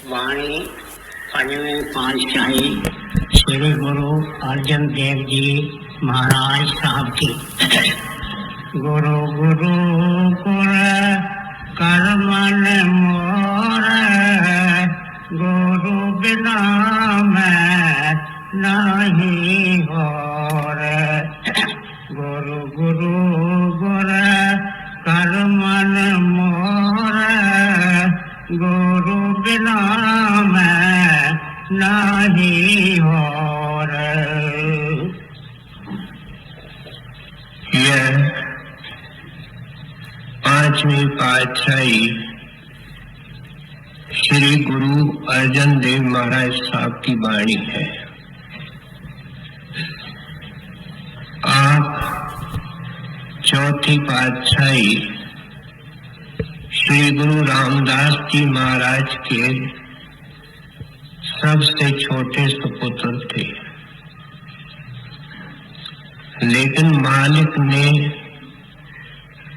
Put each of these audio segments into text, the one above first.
वाणी पंजवें पातशाही श्री गुरु अर्जन देव जी महाराज साहब की। गुरु गुरु गुर कर मन मोर, गुरु बिना मैं नहीं और। गुरु गुरु गुर कर मन मोर, गुरु बिना मैं नहीं और। यह पांचवी पातशाही श्री गुरु अर्जन देव महाराज साहब की वाणी है। आप चौथी पातशाही श्री गुरु रामदास जी महाराज के सबसे छोटे सुपुत्र थे, लेकिन मालिक ने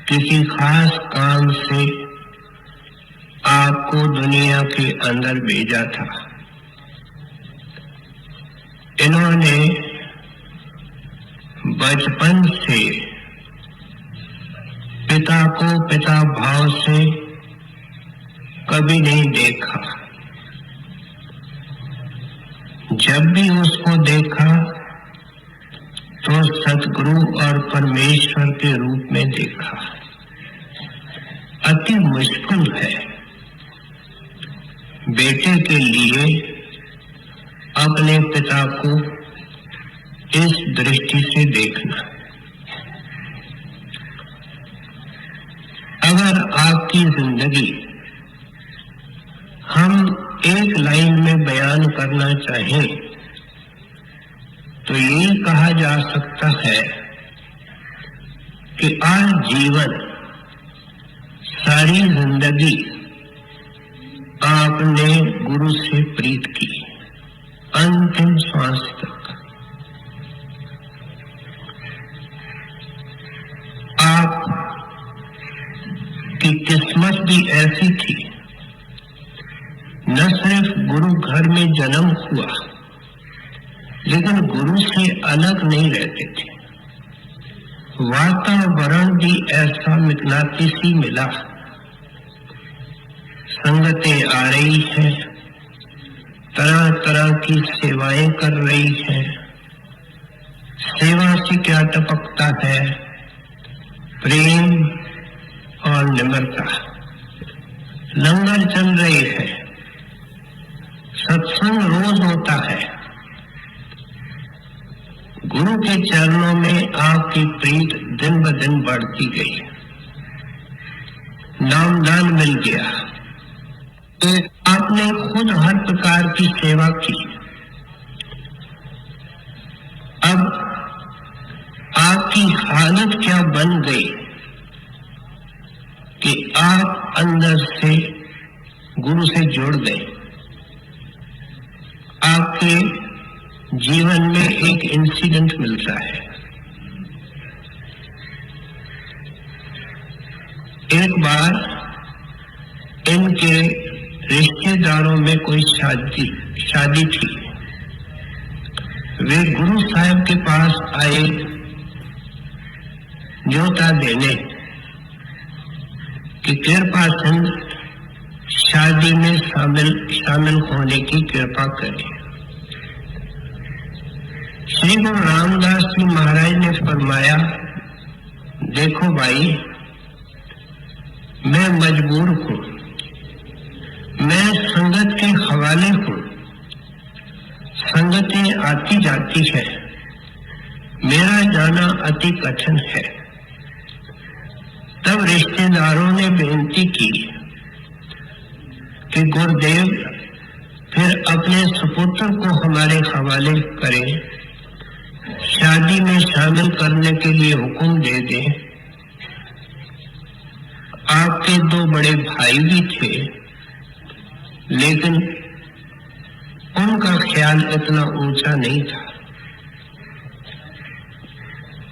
किसी खास काम से आपको दुनिया के अंदर भेजा था। इन्होंने बचपन से पिता को पिता भाव से कभी नहीं देखा। जब भी उसको देखा तो सतगुरु और परमेश्वर के रूप में देखा। अति मुश्किल है बेटे के लिए अपने पिता को इस दृष्टि से देखना। अगर आपकी जिंदगी हम एक लाइन में बयान करना चाहें तो ये कहा जा सकता है कि आज जीवन सारी जिंदगी आपने गुरु से प्रीत की, अंतिम श्वास तक। आप की किस्मत भी ऐसी थी, न सिर्फ गुरु घर में जन्म हुआ, लेकिन गुरु से अलग नहीं रहते थे। वातावरण भी ऐसा मिकनातीसी मिला। संगतें आ रही हैं, तरह तरह की सेवाएं कर रही हैं। सेवा से क्या टपकता है? प्रेम और निम्रता। लंगर चल रहे हैं, सत्संग रोज होता है। गुरु के चरणों में आपकी प्रीत दिन ब दिन बढ़ती गई। नामदान मिल गया। आपने खुद हर प्रकार की सेवा की। अब आपकी हालत क्या बन गई कि आप अंदर से गुरु से जुड़ गए। आपके जीवन में एक इंसिडेंट मिलता है। एक बार इनके रिश्तेदारों में कोई शादी थी। वे गुरु साहब के पास आए न्योता देने कि कृपा चंद शादी में शामिल होने की कृपा करें। श्री गुरु रामदास जी महाराज ने फरमाया, देखो भाई, मैं मजबूर हूं, मैं संगत के हवाले हूं। संगतें आती जाती है, मेरा जाना अति कठिन है। तब रिश्तेदारों ने बेनती की कि गुरुदेव फिर अपने सुपुत्र को हमारे हवाले करें, शादी में शामिल करने के लिए हुक्म दे दें। आपके दो बड़े भाई भी थे, लेकिन उनका ख्याल इतना ऊंचा नहीं था।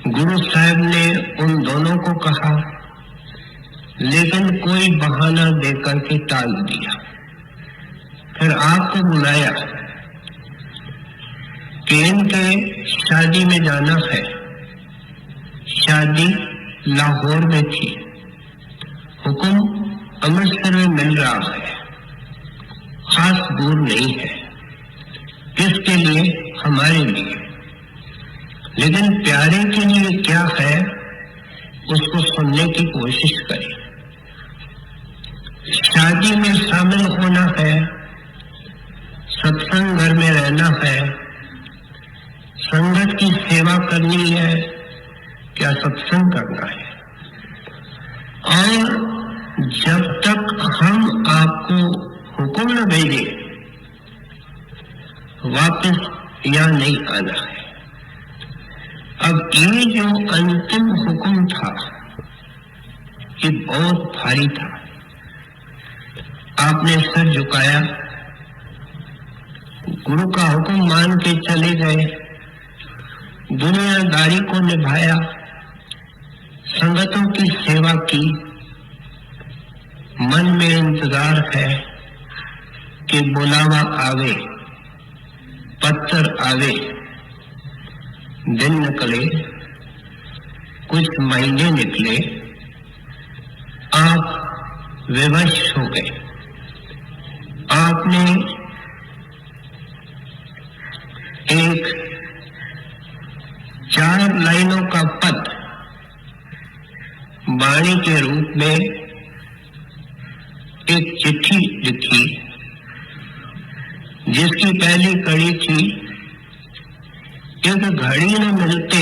गुरु साहब ने उन दोनों को कहा, लेकिन कोई बहाना देकर के टाल दिया। फिर आपको बुलाया कि इनके शादी में जाना है। शादी लाहौर में थी, हुक्म अमृतसर में मिल रहा है, खास दूर नहीं है। किसके लिए? हमारे लिए। लेकिन प्यारे के लिए क्या है, उसको सुनने की कोशिश करें। शादी में शामिल होना है, सत्संग घर में रहना है, संगत की सेवा करनी है, क्या सत्संग करना है। और जब तक हम आपको हुक्म न भेजे, वापस यहाँ नहीं आना है। अब ये जो अंतिम हुक्म था, ये बहुत भारी था। आपने सर झुकाया, गुरु का हुक्म मान के चले गए, दुनियादारी को निभाया, संगतों की सेवा की। मन में इंतजार है कि बुलावा आवे, पत्थर आवे। दिन निकले, कुछ महीने निकले, आप विवश हो गए। आपने एक 4 लाइनों का पद वाणी के रूप में एक चिट्ठी लिखी, जिसकी पहली कड़ी थी, एक घड़ी न मिलते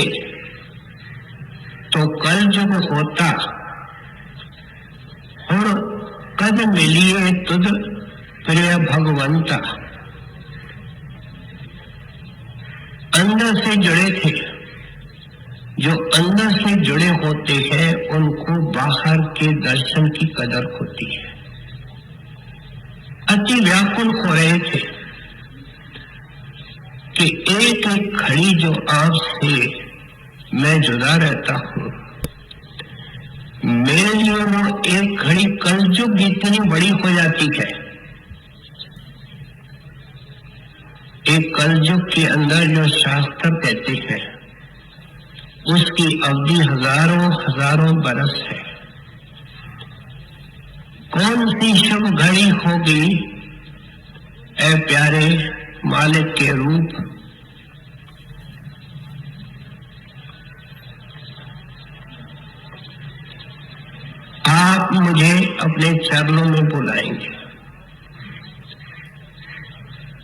तो कल जुग होता, और कद मिलिए तुझ प्रिय भगवंता। अंदर से जुड़े थे, जो अंदर से जुड़े होते हैं उनको बाहर के दर्शन की कदर होती है। अति व्याकुल हो रहे थे कि एक एक घड़ी जो आपसे मैं जुदा रहता हूं, मेरे लिए वो एक घड़ी कलयुग इतनी बड़ी हो जाती है। एक कलयुग के अंदर जो शास्त्र कहते हैं, उसकी अवधि हजारों हजारों बरस है। कौन सी शुभ घड़ी होगी ऐ प्यारे मालिक के रूप। आप मुझे अपने चरणों में बुलाएंगे।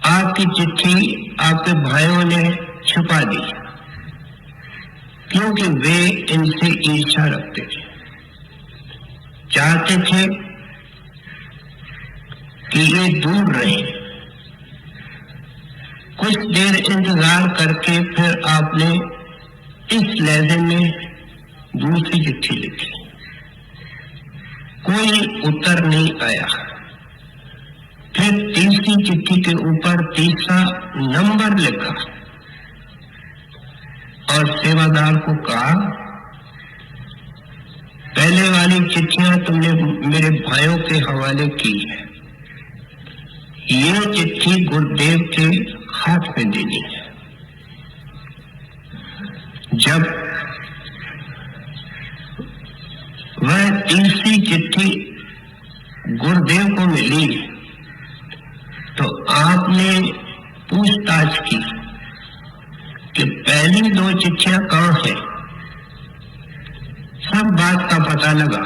आपकी चिट्ठी आपके भाइयों ने छुपा दी, क्योंकि वे इनसे ईर्ष्या रखते थे, चाहते थे कि ये दूर रहे। कुछ देर इंतजार करके फिर आपने इस लहजे में दूसरी चिट्ठी लिखी, कोई उत्तर नहीं आया। फिर तीसरी चिट्ठी के ऊपर तीसरा नंबर लिखा और सेवादार को कहा, पहले वाली चिट्ठियां तुमने मेरे भाइयों के हवाले की है, ये चिट्ठी गुरुदेव के हाथ में देनी है। जब वह तीसरी चिट्ठी गुरुदेव को मिली तो आपने पूछताछ की कि पहली 2 चिट्ठियां कहां है। सब बात का पता लगा,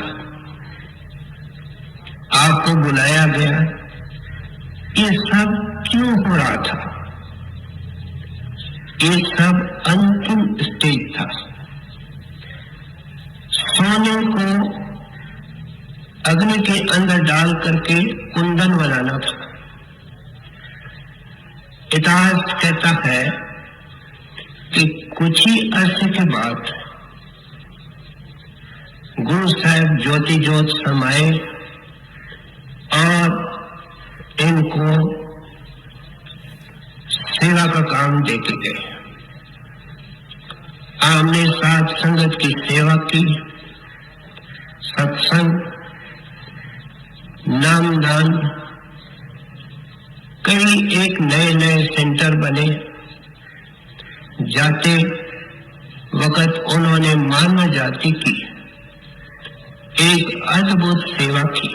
आपको बुलाया गया। ये सब क्यों हो रहा था? ये सब अंतिम स्टेज था। सोने को अग्नि के अंदर डाल करके कुंदन बनाना था। इतिहास कहता है कि कुछ ही अरसे के बाद गुरु साहब ज्योति ज्योत समाए और इनको सेवा का काम देके गए। आमने साथ संगत की सेवा की, सत्संग, नामदान, कई एक नए नए सेंटर बने। जाते वक्त उन्होंने मानव जाति की एक अद्भुत सेवा की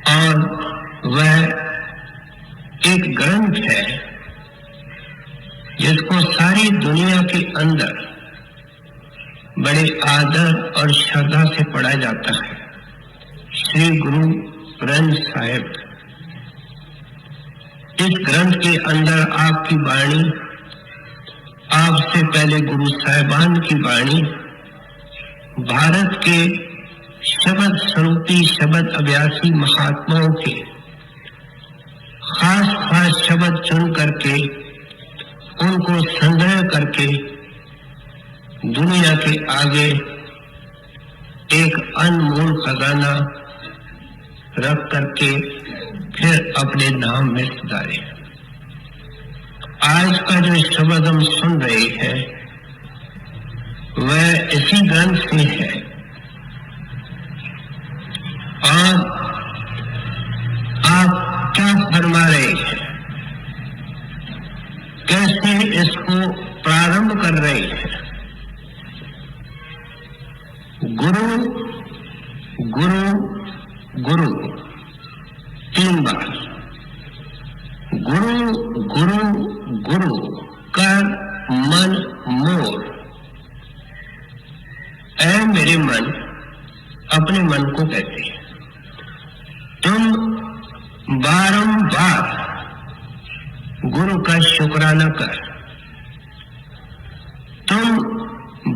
और वह एक ग्रंथ है जिसको सारी दुनिया के अंदर बड़े आदर और श्रद्धा से पढ़ा जाता है, श्री गुरु ग्रंथ साहिब। इस ग्रंथ के अंदर आपकी वाणी, आपसे पहले गुरु साहिबान की वाणी, भारत के शब्द स्वरूपी शब्द अभ्यासी महात्माओं के खास खास शब्द चुन करके उनको संग्रह करके दुनिया के आगे एक अनमोल खजाना रख करके फिर अपने नाम में सुधारे। आज का जो शब्द हम सुन रहे हैं वह इसी ग्रंथ से है और आप क्या फरमा रहे हैं, कैसे इसको प्रारंभ कर रहे हैं। गुरु गुरु गुरु 3 बार, गुरु गुरु गुरु कर मन मोर। ऐ मेरे मन, अपने मन को कहते हैं, तुम बारंबार गुरु का शुक्राना कर, तुम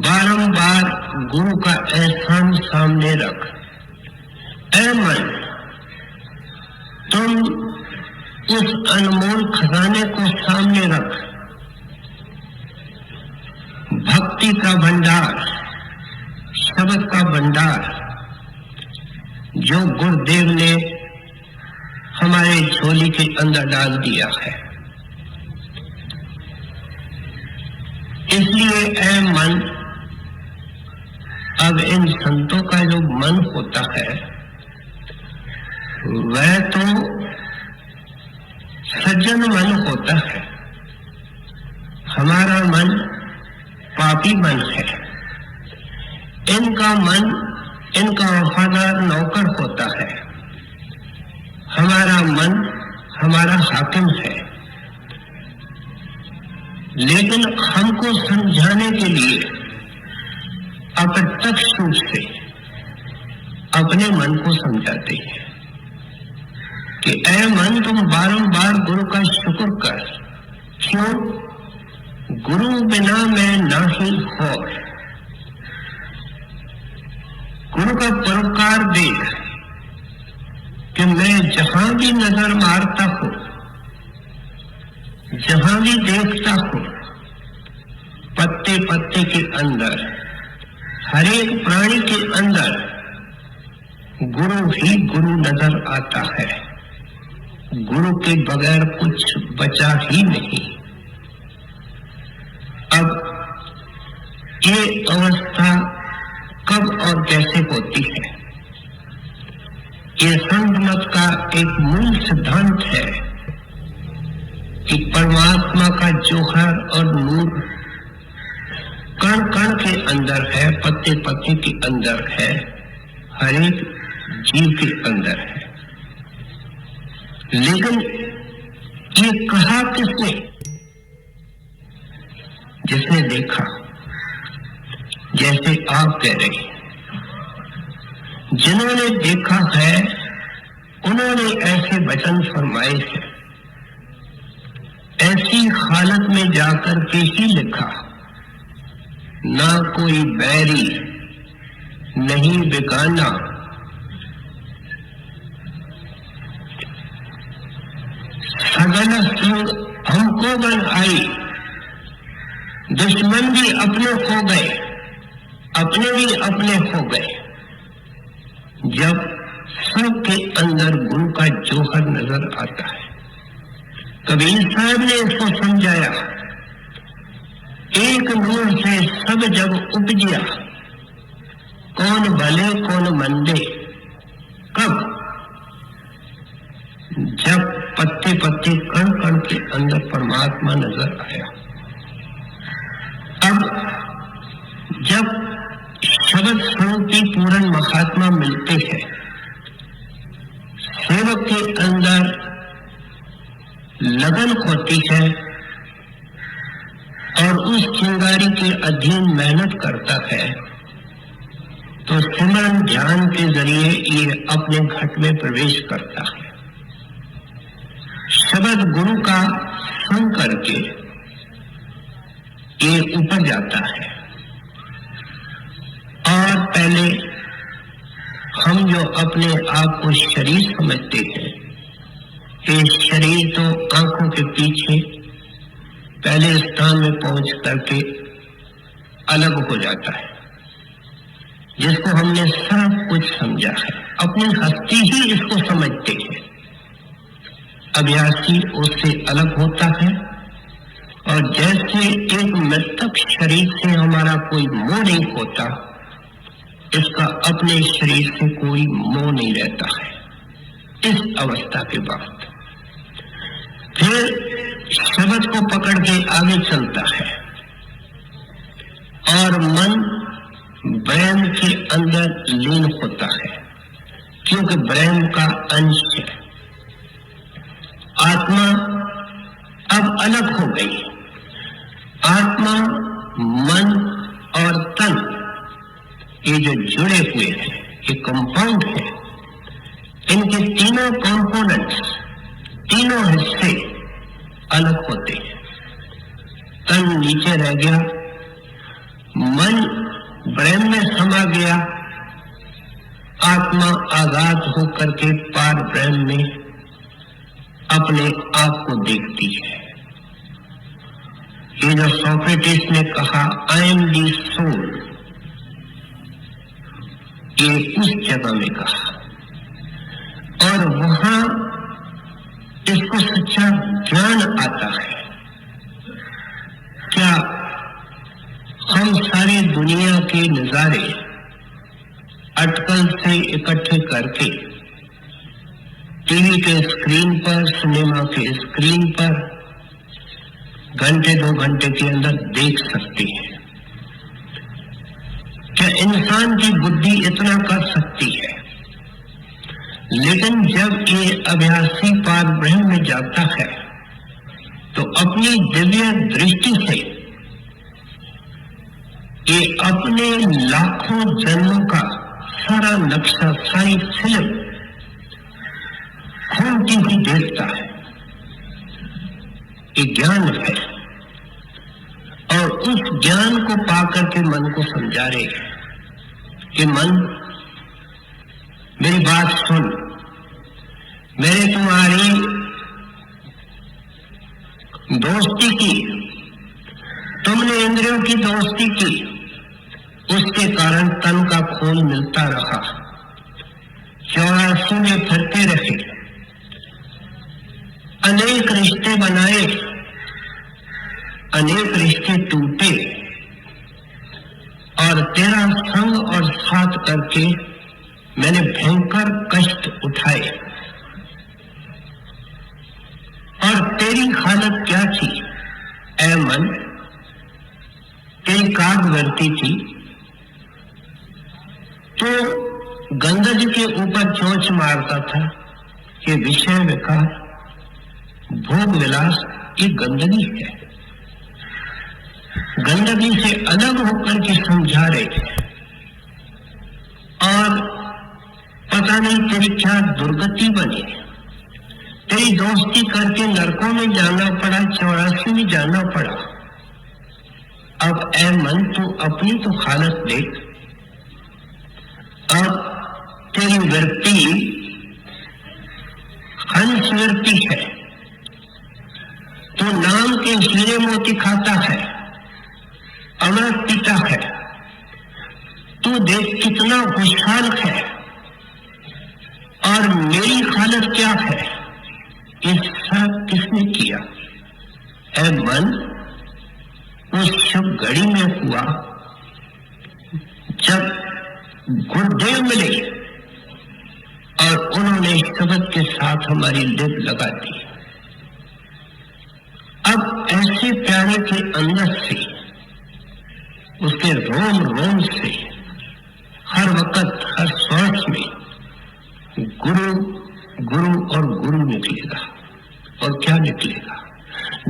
बारंबार गुरु का एहसान सामने रख। ऐ मन, तुम उस अनमोल खजाने को सामने रख, भक्ति का भंडार, शब्द का भंडार जो गुरुदेव ने हमारे झोली के अंदर डाल दिया है। इसलिए ऐ मन, अब इन संतों का जो मन होता है वह तो सज्जन मन होता है, हमारा मन पापी मन है। इनका मन इनका वफादार नौकर होता है, हमारा मन हमारा हाकिम है। लेकिन हमको समझाने के लिए अप्रत्यक्ष रूप से अपने मन को समझाते हैं कि ऐ मन, तुम बारंबार गुरु का शुक्र कर। क्यों? गुरु बिना मैं नाही होर। गुरु का परोपकार देख कि मैं जहां भी नजर मारता हूं, जहां भी देखता हूं, पत्ते पत्ते के अंदर, हर एक प्राणी के अंदर गुरु ही गुरु नजर आता है। गुरु के बगैर कुछ बचा ही नहीं। अब ये अवस्था कब और कैसे होती है, ये संत मत का एक मूल सिद्धांत है कि परमात्मा का जोहर और नूर कण कण के अंदर है, पत्ते पत्ते के अंदर है, हर एक जीव के अंदर है। लेकिन ये कहा किसने? जिसने देखा, जैसे आप कह रहे, जिन्होंने देखा है उन्होंने ऐसे वचन फरमाए हैं। ऐसी हालत में जाकर के ही लिखा, ना कोई बैरी नहीं बेगाना, सगन संग हमको बन आई। दुश्मन भी अपने हो गए, अपने भी अपने हो गए, जब सबके अंदर गुरु का जोहर नजर आता है। कबीर साहब ने इसको समझाया, एक नूर से सब जग उपजिया, कौन भले कौन मंदे। कब? जब पत्ते पत्ते कण कण के अंदर परमात्मा नजर आया। अब जब शब्द स्वरूपी पूर्ण महात्मा मिलते हैं, सेवक के अंदर लगन होती है और उस चिंगारी के अधीन मेहनत करता है, तो सिमरन ध्यान के जरिए ये अपने घट में प्रवेश करता है। शब्द गुरु का संग करके ये ऊपर जाता है। और पहले हम जो अपने आप को शरीर समझते हैं, ये शरीर तो आंखों के पीछे पहले स्थान में पहुंच करके अलग हो जाता है, जिसको हमने सब कुछ समझा है, अपनी हस्ती ही इसको समझते हैं। अभ्यासी उससे अलग होता है, और जैसे एक मृतक शरीर से हमारा कोई मोह नहीं होता, इसका अपने शरीर से कोई मोह नहीं रहता है। इस अवस्था के बाद फिर शब्द को पकड़ के आगे चलता है और मन ब्रह्म के अंदर लीन होता है, क्योंकि ब्रह्म का अंश है। आत्मा अब अलग हो गई। आत्मा, मन और तन, ये जो जुड़े हुए हैं, ये कंपाउंड है। इनके तीनों कंपोनेंट्स, तीनों हिस्से अलग होते हैं। तन नीचे रह गया, मन ब्रह्म में समा गया, आत्मा आजाद होकर के पार ब्रह्म में अपने आप को देखती है। ये जो सोक्रेटिस ने कहा आई एम दी सोल, ये उस जगह में कहा, और वहां इसको सच्चा ज्ञान आता है। क्या हम सारी दुनिया के नजारे अटकल से इकट्ठे करके टीवी के स्क्रीन पर, सिनेमा के स्क्रीन पर घंटे 2 घंटे के अंदर देख सकते हैं? क्या इंसान की बुद्धि इतना कर सकती है? लेकिन जब ये अभ्यासी पार ब्रह्म में जाता है, तो अपनी दिव्य दृष्टि से ये अपने लाखों जन्मों का सारा नक्शा, सारी फिल्म खोलती हुई देखता है। ये ज्ञान है, और उस ज्ञान को पाकर के मन को समझा रहे हैं कि मन, मेरी बात सुन, मैंने तुम्हारी दोस्ती की, तुमने इंद्रियों की दोस्ती की, उसके कारण तन का खून मिलता रहा, 84 में फिरते रहे, अनेक रिश्ते बनाए, अनेक रिश्ते टूटे, और तेरा संग और साथ करके मैंने भयंकर कष्ट उठाए। और तेरी हालत क्या थी ऐ मन? तेरी कागवर्ती थी, तो गंगा जी के ऊपर चोंच मारता था कि विषय विकार, भोग विलास, ये गंदगी है। गंदगी से अलग होकर के समझा रहे थे। और पता नहीं तेरी क्या दुर्गति बनी, तेरी दोस्ती करके नरकों में जाना पड़ा, 84 में जाना पड़ा। अब ऐ मन, तू अपनी तो हालत देख। अब तेरी वृत्ति हंस वृत्ति है, तो नाम के हीरे मोती खाता है, अमृत पीता है। तू देख कितना खुशहाल है, और मेरी हालत क्या है? ये सब किसने किया? ऐ मन, उस शुभ घड़ी में हुआ जब गुरुदेव मिले और उन्होंने शब्द के साथ हमारी लिप लगा दी। अब ऐसे प्यारे के अंदर से, उसके रोम रोम से, हर वक्त हर श्वास में गुरु गुरु और गुरु निकलेगा। और क्या निकलेगा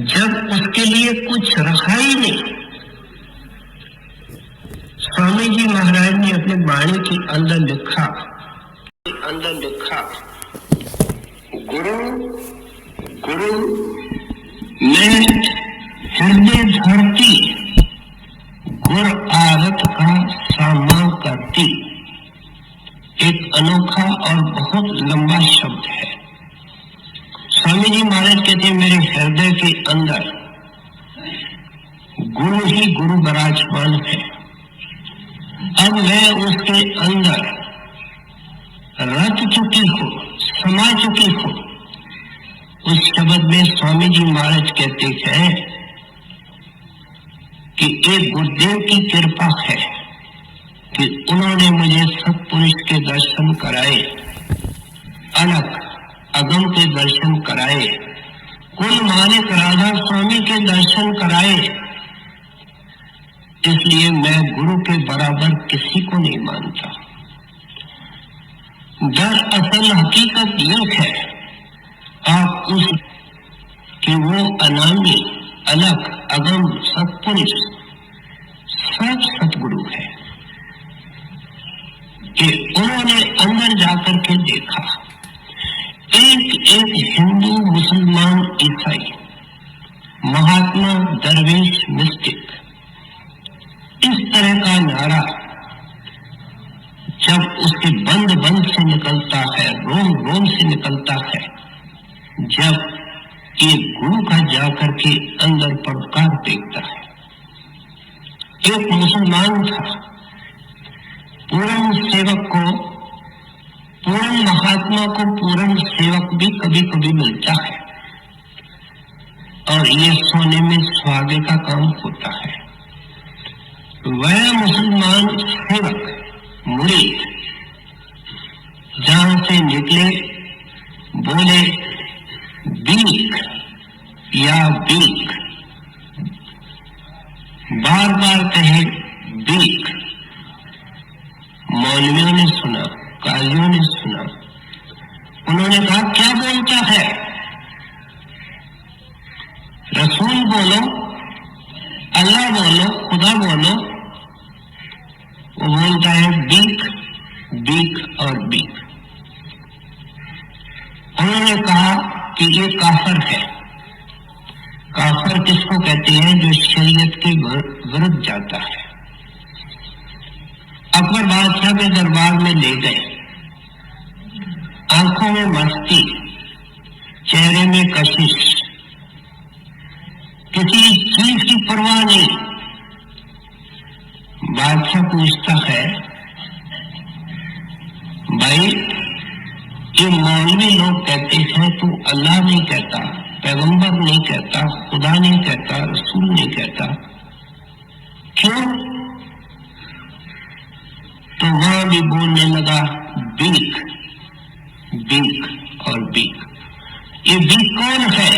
जब उसके लिए कुछ रहा ही नहीं। स्वामी जी महाराज ने अपने वाणी के अंदर लिखा गुरु गुरु मैं हृदय धरती गुर आरत का सामना करती। एक अनोखा और बहुत लंबा शब्द है। स्वामी जी महाराज कहते हैं मेरे हृदय के अंदर गुरु ही गुरु विराजमान है। अब मैं उसके अंदर रच चुकी हूँ, समा चुकी हूँ। उस शब्द में स्वामी जी महाराज कहते हैं कि एक गुरुदेव की कृपा है कि उन्होंने मुझे सत्पुरुष के दर्शन कराए, अलग अगम के दर्शन कराए, कुल मालिक राधा स्वामी के दर्शन कराए। इसलिए मैं गुरु के बराबर किसी को नहीं मानता। दरअसल हकीकत यह है आप उस कि वो अनामी, अलग, अगम, सत्पुरुष सब सतगुरु है कि उन्होंने अंदर जाकर के देखा। एक एक हिंदू, मुसलमान, ईसाई, महात्मा, दरवेश, मिस्टिक, इस तरह का नारा जब उसके बंद बंद से निकलता है, रोम रोम से निकलता है, जब ये गुरु का जाकर के अंदर परोपकार देखता है। एक मुसलमान था, पूर्ण सेवक को, पूर्ण महात्मा को पूर्ण सेवक भी कभी कभी मिलता है और ये सोने में सुहागे का काम होता है। वह मुसलमान सेवक मुरीद जहां से निकले बोले बीक या बीक, बार बार कहे बीक। मौलवियों ने सुना, काजियों ने सुना, उन्होंने कहा क्या बोलता है? रसूल बोलो, अल्लाह बोलो, खुदा बोलो। वो बोलता है बीक, बीक और बीक। उन्होंने कहा कि ये काफर है। काफर किसको कहते हैं? जो शरीयत के विरुद्ध जाता है। अकबर बादशाह के दरबार में ले गए, आंखों में मस्ती, चेहरे में कशिश, किसी चीज की परवाह नहीं। बादशाह पूछता है भाई ये मौलवी लोग कहते हैं तू अल्लाह नहीं कहता, पैगंबर नहीं कहता, खुदा नहीं कहता, रसूल नहीं कहता, क्यों? तो वहां भी बोलने लगा बीक, बीक और बीक। ये बीक कौन है?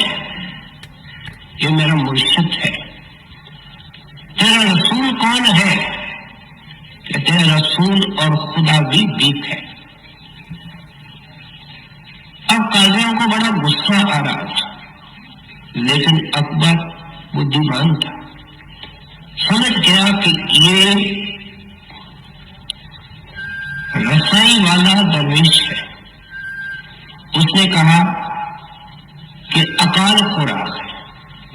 ये मेरा मुर्शिद है। तेरा रसूल कौन है? कहते हैं रसूल और खुदा भी बीक है। अब काजियों को बड़ा गुस्सा आ रहा था, लेकिन अकबर बुद्धिमान था, समझ गया कि ये रसाई वाला दरवेश है। उसने कहा कि अकाल हो रहा है,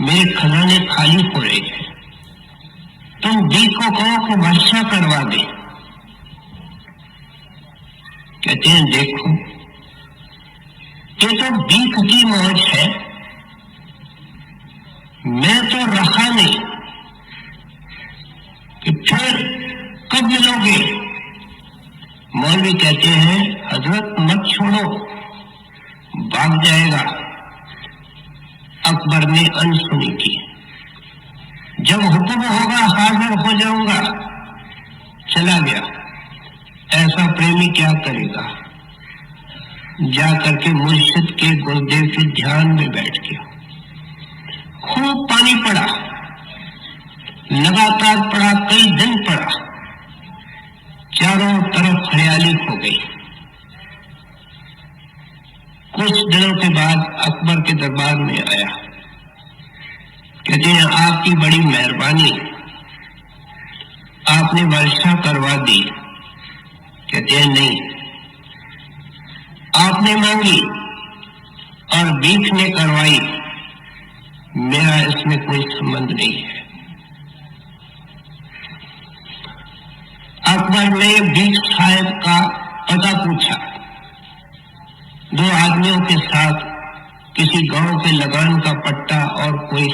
मेरे खजाने खाली हो रहे हैं, तुम बीक को कहो कि वर्षा करवा दे। कहते हैं देखो ये तो बीक की मौज है, मैं तो रखा नहीं कि फिर कब मिलोगे? मौलवी कहते हैं हजरत मत छोड़ो, भाग जाएगा। अकबर ने अनसुनी की, जब हुक्म होगा हाजिर हो जाऊंगा। चला गया। ऐसा प्रेमी क्या करेगा? जाकर के मुर्शिद के गुरुदेव के ध्यान में बैठ गया। खूब पानी पड़ा, लगातार पड़ा, कई दिन पड़ा, चारों तरफ हरियाली हो गई। कुछ दिनों के बाद अकबर के दरबार में आया। कहते हैं आपकी बड़ी मेहरबानी, आपने वर्षा करवा दी। कहते हैं नहीं, आपने मांगी और भीख ने करवाई, मेरा इसमें कोई संबंध नहीं है। अकबर ने भीख साहब का पता पूछा। 2 आदमियों के साथ किसी गांव के लगान का पट्टा और कोई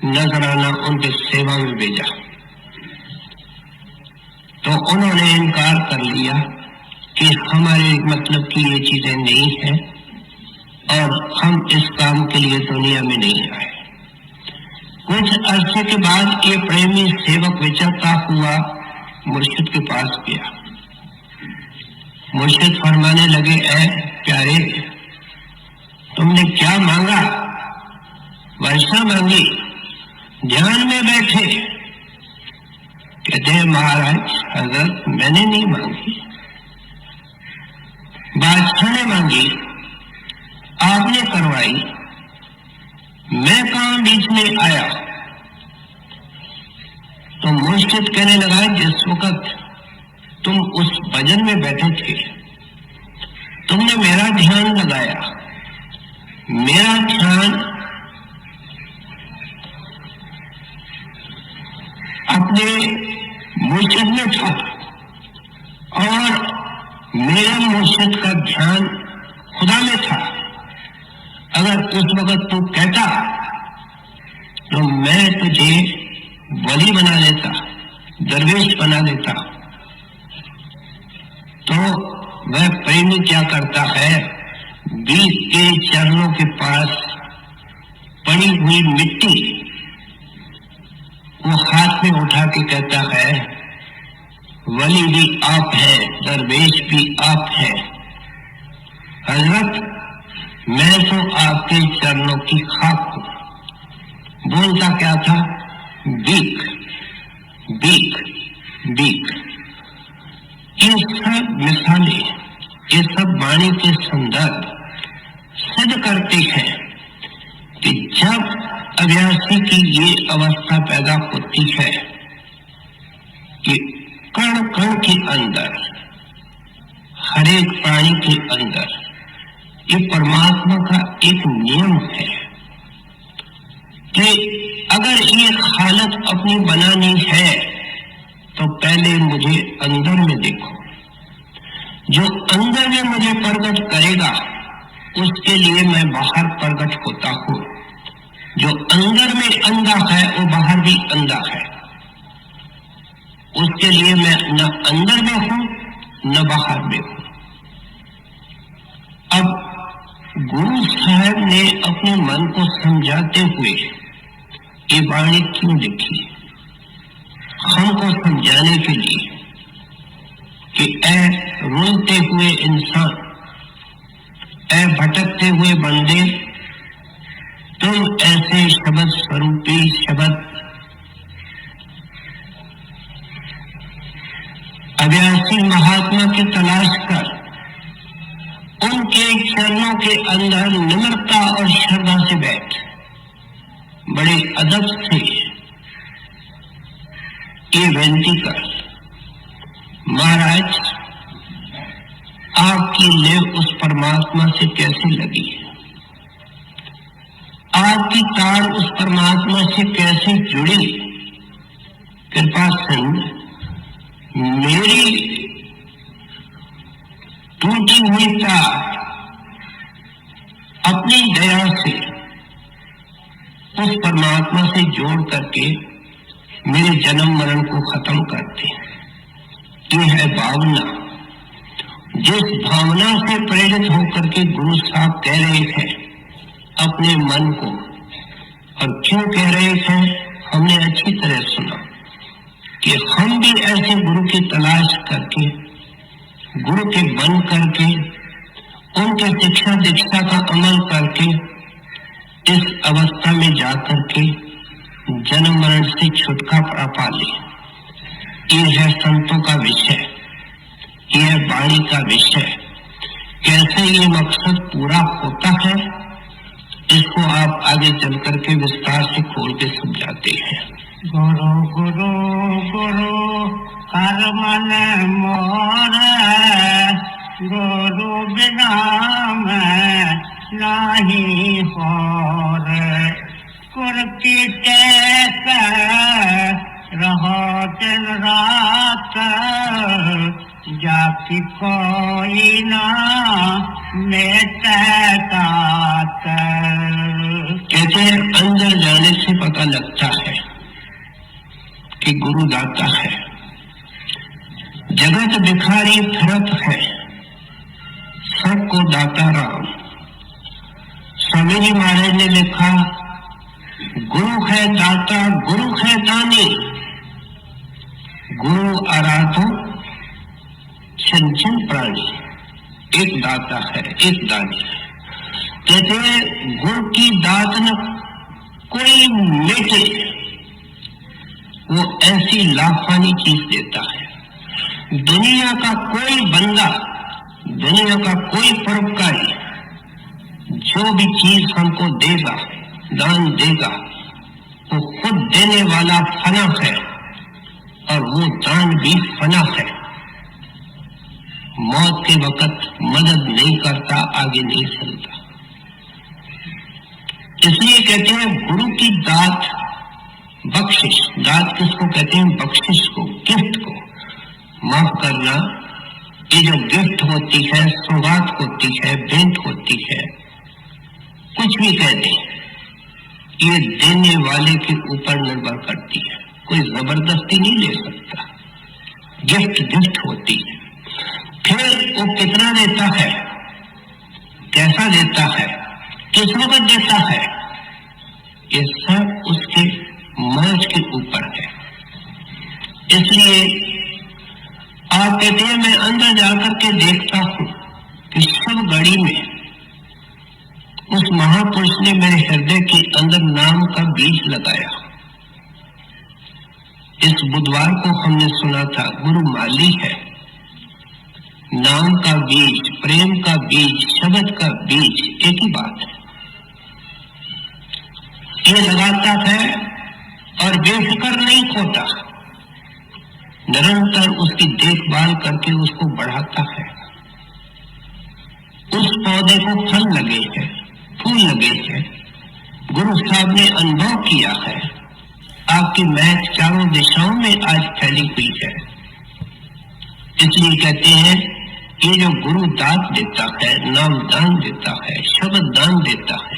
नजराना उनके सेवा में भेजा, तो उन्होंने इनकार कर लिया कि हमारे मतलब की ये चीजें नहीं है और हम इस काम के लिए दुनिया में नहीं आए। कुछ अरसे के बाद ये प्रेमी सेवक विचरता हुआ मुर्शिद के पास गया। मुर्शिद फरमाने लगे, ऐ प्यारे, तुमने क्या मांगा? वर्षा मांगी, ध्यान में बैठे। कहते हैं महाराज हजरत मैंने नहीं मांगी, बादशाह ने मांगी, आपने करवाई, मैं कहां बीच में आया? तो मुर्शिद कहने लगा जिस वक्त तुम उस भजन में बैठे थे, तुमने मेरा ध्यान लगाया, मेरा ध्यान अपने मुर्शिद में था और मेरे मुर्शिद का ध्यान खुदा में था। अगर उस वक्त तू कहता तो मैं तुझे वली बना देता, दरवेश बना देता। तो वह प्रेमी क्या करता है, बीच के चरणों के पास पड़ी हुई मिट्टी वो हाथ में उठा के कहता है, वली भी आप है, दरवेश भी आप है। हजरत मैं तो आपके चरणों की खाक हूं। बोलता क्या था, भीख भीख भीख। ये सब मिसालें, ये सब वाणी के संदर्भ सिद्ध करते हैं कि जब अभ्यासी की ये अवस्था पैदा होती है कि कण कण के अंदर, हर एक प्राणी के अंदर ये परमात्मा का एक नियम है कि अगर ये हालत अपनी बनानी है तो पहले मुझे अंदर में देखो। जो अंदर में मुझे प्रकट करेगा उसके लिए मैं बाहर प्रकट होता हूं। जो अंदर में अंधा है वो बाहर भी अंधा है, उसके लिए मैं न अंदर में हूं न बाहर में हूं। अब गुरु साहब ने अपने मन को समझाते हुए ये वाणी क्यों लिखी? हमको समझाने के लिए कि ऐ रोते हुए इंसान, ऐ भटकते हुए बंदे, तुम ऐसे शब्द स्वरूपी शब्द अभ्यासी महात्मा की तलाश कर उनके चरणों के अंदर निम्रता और श्रद्धा से बैठ, बड़े अदब से ये विनती कर, महाराज आपकी लेव उस परमात्मा से कैसे लगी, आपकी तार उस परमात्मा से कैसे जुड़ी? कृपा सिंह, मेरी टूटी हुई तार अपनी दया से उस परमात्मा से जोड़ करके मेरे जन्म मरण को खत्म करते। ये है भावना। जिस भावना से प्रेरित होकर के गुरु साहब कह रहे थे अपने मन को, और क्यों कह रहे थे हमने अच्छी तरह सुना कि हम भी ऐसे गुरु की तलाश करके, गुरु के बन करके उनके शिक्षा दीक्षा का अमल करके इस अवस्था में जाकर के जन्म मरण से छुटकारा पा ले। ये है संतों का विषय, ये है वाणी का विषय। कैसे ये मकसद पूरा होता है, इसको आप आगे चल करके विस्तार से खोल के समझाते हैं। गुरु गुरु गुरु कर मन मोर, गुरु बिना मैं नहीं होर। कुर्की रहो दिन रात, जाति कोई ना मेटा। कहते हैं अंदर जाने से पता लगता है कि गुरु दाता है। जगत भिखारी फिरत है, सबको दाता राम। स्वामी जी महाराज ने लिखा, गुरु है दाता गुरु है दानी, गुरु आराधो चंचल प्राणी। एक दाता है, एक दानी है। कहते हैं गुरु की दात न कोई मेटे, वो ऐसी लाफानी चीज देता है। दुनिया का कोई बंदा, दुनिया का कोई परोपकारी जो भी चीज हमको देगा, दान देगा, वो खुद देने वाला फना है और वो दान भी फना है। मौत के वक्त मदद नहीं करता, आगे नहीं चलता। इसलिए कहते हैं गुरु की दात, बख्शिश। दात किसको कहते हैं? बख्शिश को, गिफ्ट को। माफ करना, ये जो गिफ्ट होती है, सौगात होती है, भेंट होती है, कुछ भी कह दें, ये देने वाले के ऊपर निर्भर करती है। कोई जबरदस्ती नहीं ले सकता। गिफ्ट गिफ्ट होती है। फिर वो कितना देता है, कैसा देता है, किस वक्त देता है, ये सब उसके मौज के ऊपर है। इसलिए आप कहते हैं मैं अंदर जाकर के देखता हूं कि सब घड़ी में उस महापुरुष ने मेरे हृदय के अंदर नाम का बीज लगाया। इस बुधवार को हमने सुना था, गुरु माली है। नाम का बीज, प्रेम का बीज, शब्द का बीज एक ही बात है। ये लगाता है और बेफिक्र नहीं खोता, निरंतर उसकी देखभाल करके उसको बढ़ाता है। उस पौधे को फल लगे हैं, फूल लगे हैं। गुरु साहब ने अनुभव किया है, आपकी महक चारों दिशाओं में आज फैली हुई है। इसलिए कहते हैं ये जो गुरु दात देता है, नाम दान देता है, शब्द दान देता है,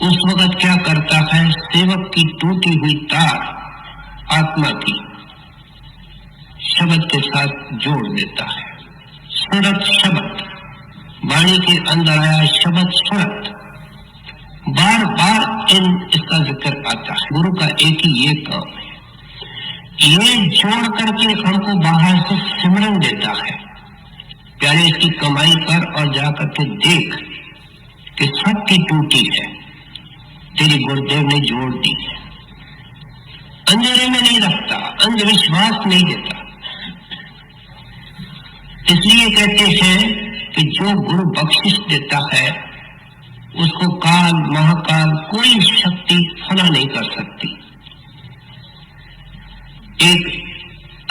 उस वक्त क्या करता है? सेवक की टूटी हुई तार आत्मा की शब्द के साथ जोड़ देता है। सुरत शब्द, वाणी के अंदर आया शब्द सुरत, बार बार इसका जिक्र आता है। गुरु का एक ही ये काम है, ये जोड़ करके हमको बाहर से सिमरन देता है। प्यारे इसकी कमाई कर और जाकर के देख कि सबकी टूटी है, तेरी गुरुदेव ने जोड़ दी है। अंधेरे में नहीं रखता, अंधविश्वास नहीं देता। इसलिए कहते हैं कि जो गुरु बख्शिश देता है उसको काल महाकाल कोई शक्ति फना नहीं कर सकती। एक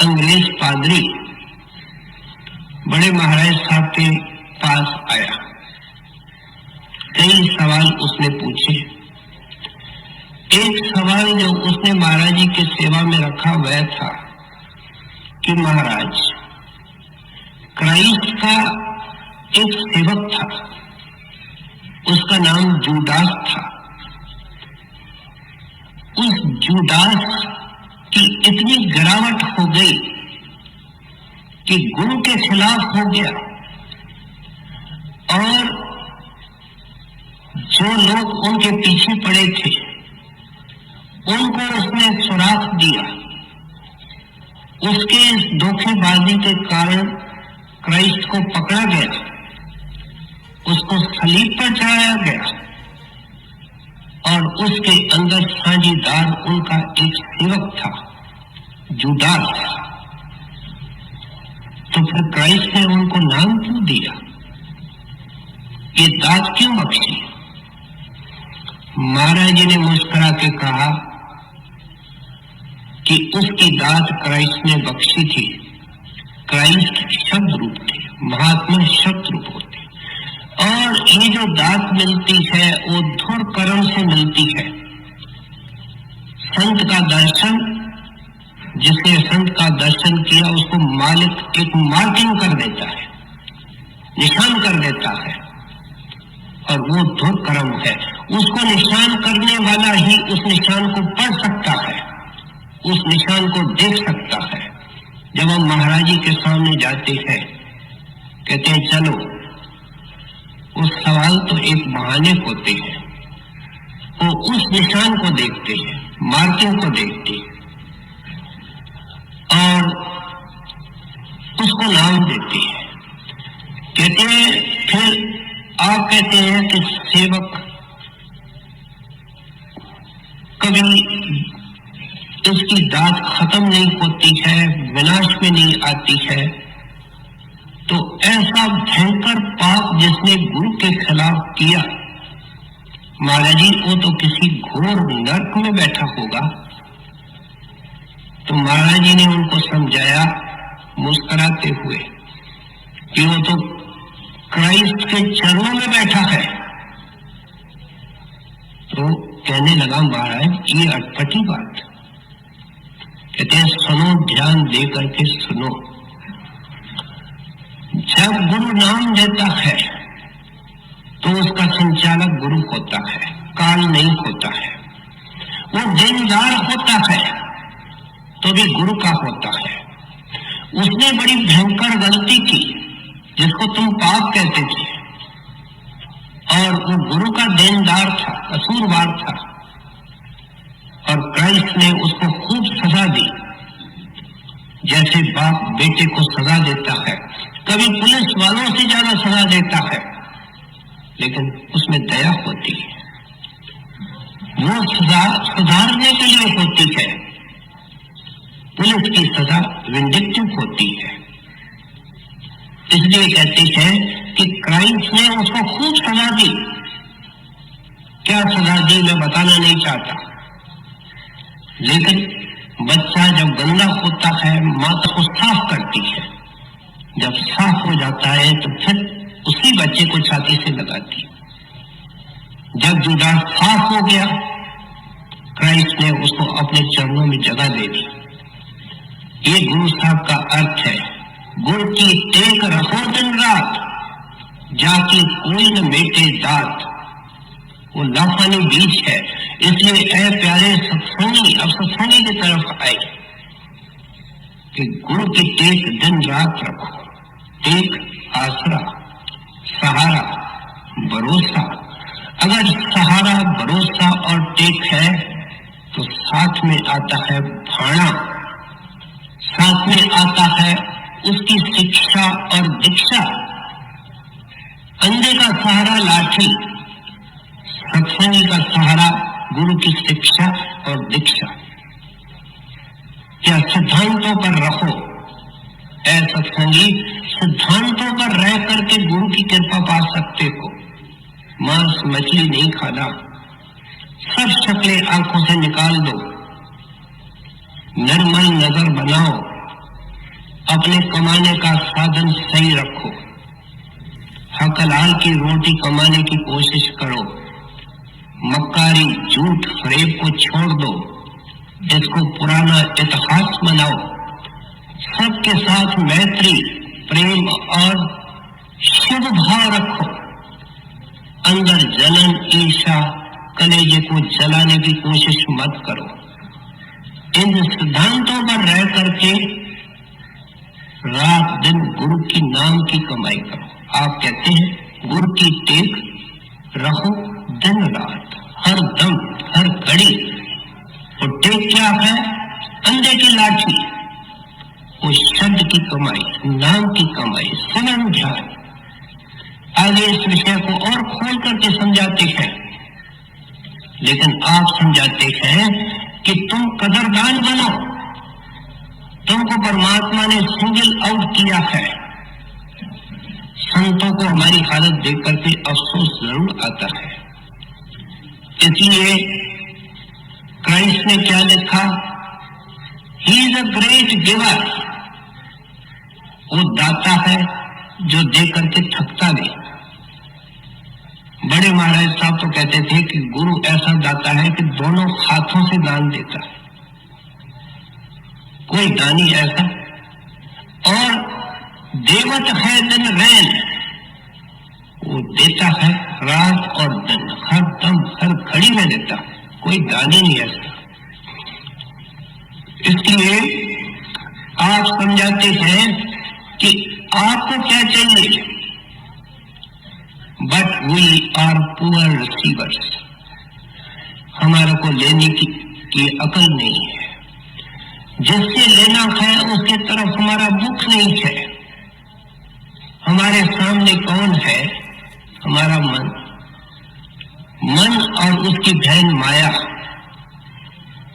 अंग्रेज पादरी बड़े महाराज साहब के पास आया, कई सवाल उसने पूछे। एक सवाल जो उसने महाराज जी की सेवा में रखा वह था कि महाराज, क्राइस्ट का एक सेवक था, उसका नाम जूडास था। उस जूडास की इतनी गिरावट हो गई कि गुरु के खिलाफ हो गया और जो लोग उनके पीछे पड़े थे उनको उसने सुराख दिया। उसके इस धोखेबाजी के कारण क्राइस्ट को पकड़ा गया उसको सलीब पर चढ़ाया गया और उसके अंदर साझीदार उनका एक सेवक था, जुडास। तो फिर क्राइस्ट ने उनको नाम क्यों दिया? ये दात क्यों बख्शी? महाराज जी ने मुस्कुरा के कहा कि उसकी दात क्राइस्ट ने बख्शी थी। क्राइस्ट शब्द रूप थे, महात्मा शब्द रूप होते, और ये जो दात मिलती है वो धुर कर्म से मिलती है। संत का दर्शन, जिसने संत का दर्शन किया उसको मालिक एक मार्किंग कर देता है, निशान कर देता है, और वो धुर कर्म है। उसको निशान करने वाला ही उस निशान को पढ़ सकता है, उस निशान को देख सकता है। जब हम महाराज जी के सामने जाते हैं, कहते हैं चलो, उस सवाल तो एक बहाने होते हैं, वो उस निशान को देखते हैं, मार्किंग को देखते हैं और उसको नाम देते हैं। कहते हैं, फिर आप कहते हैं कि सेवक कभी उसकी दात खत्म नहीं होती है, विनाश में नहीं आती है। तो ऐसा भयंकर पाप जिसने गुरु के खिलाफ किया, महाराज जी वो तो किसी घोर नरक में बैठा होगा। तो महाराज जी ने उनको समझाया मुस्कुराते हुए कि वो तो क्राइस्ट के चरणों में बैठा है। तो कहने लगा महाराज ये अटपटी बात। कहते हैं सुनो, ध्यान दे करके सुनो। जब गुरु नाम देता है तो उसका संचालक गुरु होता है, काल नहीं होता है। वो देनदार होता है तो भी गुरु का होता है। उसने बड़ी भयंकर गलती की जिसको तुम पाप कहते थे, और वो गुरु का देनदार था, कसूरवार था, और क्राइस्ट ने उसको खूब सजा दी, जैसे बाप बेटे को सजा देता है। कभी पुलिस वालों से ज्यादा सजा देता है, लेकिन उसमें दया होती है। वो सजा सुधारने के लिए होती है, पुलिस की सजा विंडिक्टिव होती है। इसलिए कहते हैं कि क्राइस्ट ने उसको खूब सजा दी। क्या सजा दी मैं बताना नहीं चाहता, लेकिन बच्चा जब गंदा होता है माँ उसको साफ करती है। जब साफ हो जाता है तो फिर उसी बच्चे को छाती से लगाती। जब जुड़ा साफ हो गया, क्राइस्ट ने उसको अपने चरणों में जगह दे दी। ये गुरु साहब का अर्थ है। गुरु की टेक रखो दिन रात, जाके कोई न मेटे दात। वो लाफानी बीज है। इसलिए ऐ प्यारे सत्संगी, अब सत्संगी की तरफ आए कि गुरु की टेक दिन रात रखो। टेक आसरा, सहारा, भरोसा। अगर सहारा, भरोसा और टेक है तो साथ में आता है भाना, साथ में आता है उसकी शिक्षा और दीक्षा। अंधे का सहारा लाठी, सत्संगी का सहारा गुरु की शिक्षा और दीक्षा। क्या सिद्धांतों पर रखो, ऐ सत्संगी, सिद्धांतों पर रह करके गुरु की कृपा पा सकते हो। मांस मछली नहीं खाना, सब शक्लें आंखों से निकाल दो, निर्मल नजर बनाओ, अपने कमाने का साधन सही रखो, हक हलाल की रोटी कमाने की कोशिश करो, मक्कारी झूठ फरेब को छोड़ दो, इसको पुराना इतिहास बनाओ, सबके साथ मैत्री, प्रेम और शुभ भाव रखो, अंदर जलन, ईर्ष्या, कलेजे को जलाने की कोशिश मत करो। इन सिद्धांतों पर रह करके रात दिन गुरु की नाम की कमाई करो। आप कहते हैं गुरु की टेक रखो दिन रात, हर दम, हर घड़ी। और टेक क्या है? अंधे की लाठी, वो शब्द की कमाई, नाम की कमाई, सिमरन ध्यान। आज आगे इस विषय को और खोल करके समझाते हैं, लेकिन आप समझाते हैं कि तुम कदरदान बनो, तुमको परमात्मा ने सिंगल आउट किया है। संतों को हमारी हालत देख करके अफसोस जरूर आता है। इसलिए क्राइस्ट ने क्या लिखा, he is a great giver. वो दाता है जो दे करके थकता नहीं। बड़े महाराज साहब तो कहते थे कि गुरु ऐसा दाता है कि दोनों हाथों से दान देता है। कोई दानी ऐसा, और देवत है दिन रैन, वो देता है रात और दिन, हर दम हर घड़ी में देता, कोई दानी नहीं ऐसा। इसलिए आप समझाते हैं कि आपको क्या चाहिए, but we are poor receivers. हमारे को लेने की अकल नहीं है, जिससे लेना है उसके तरफ हमारा मुख नहीं है। हमारे सामने कौन है, हमारा मन, मन और उसकी बहन माया।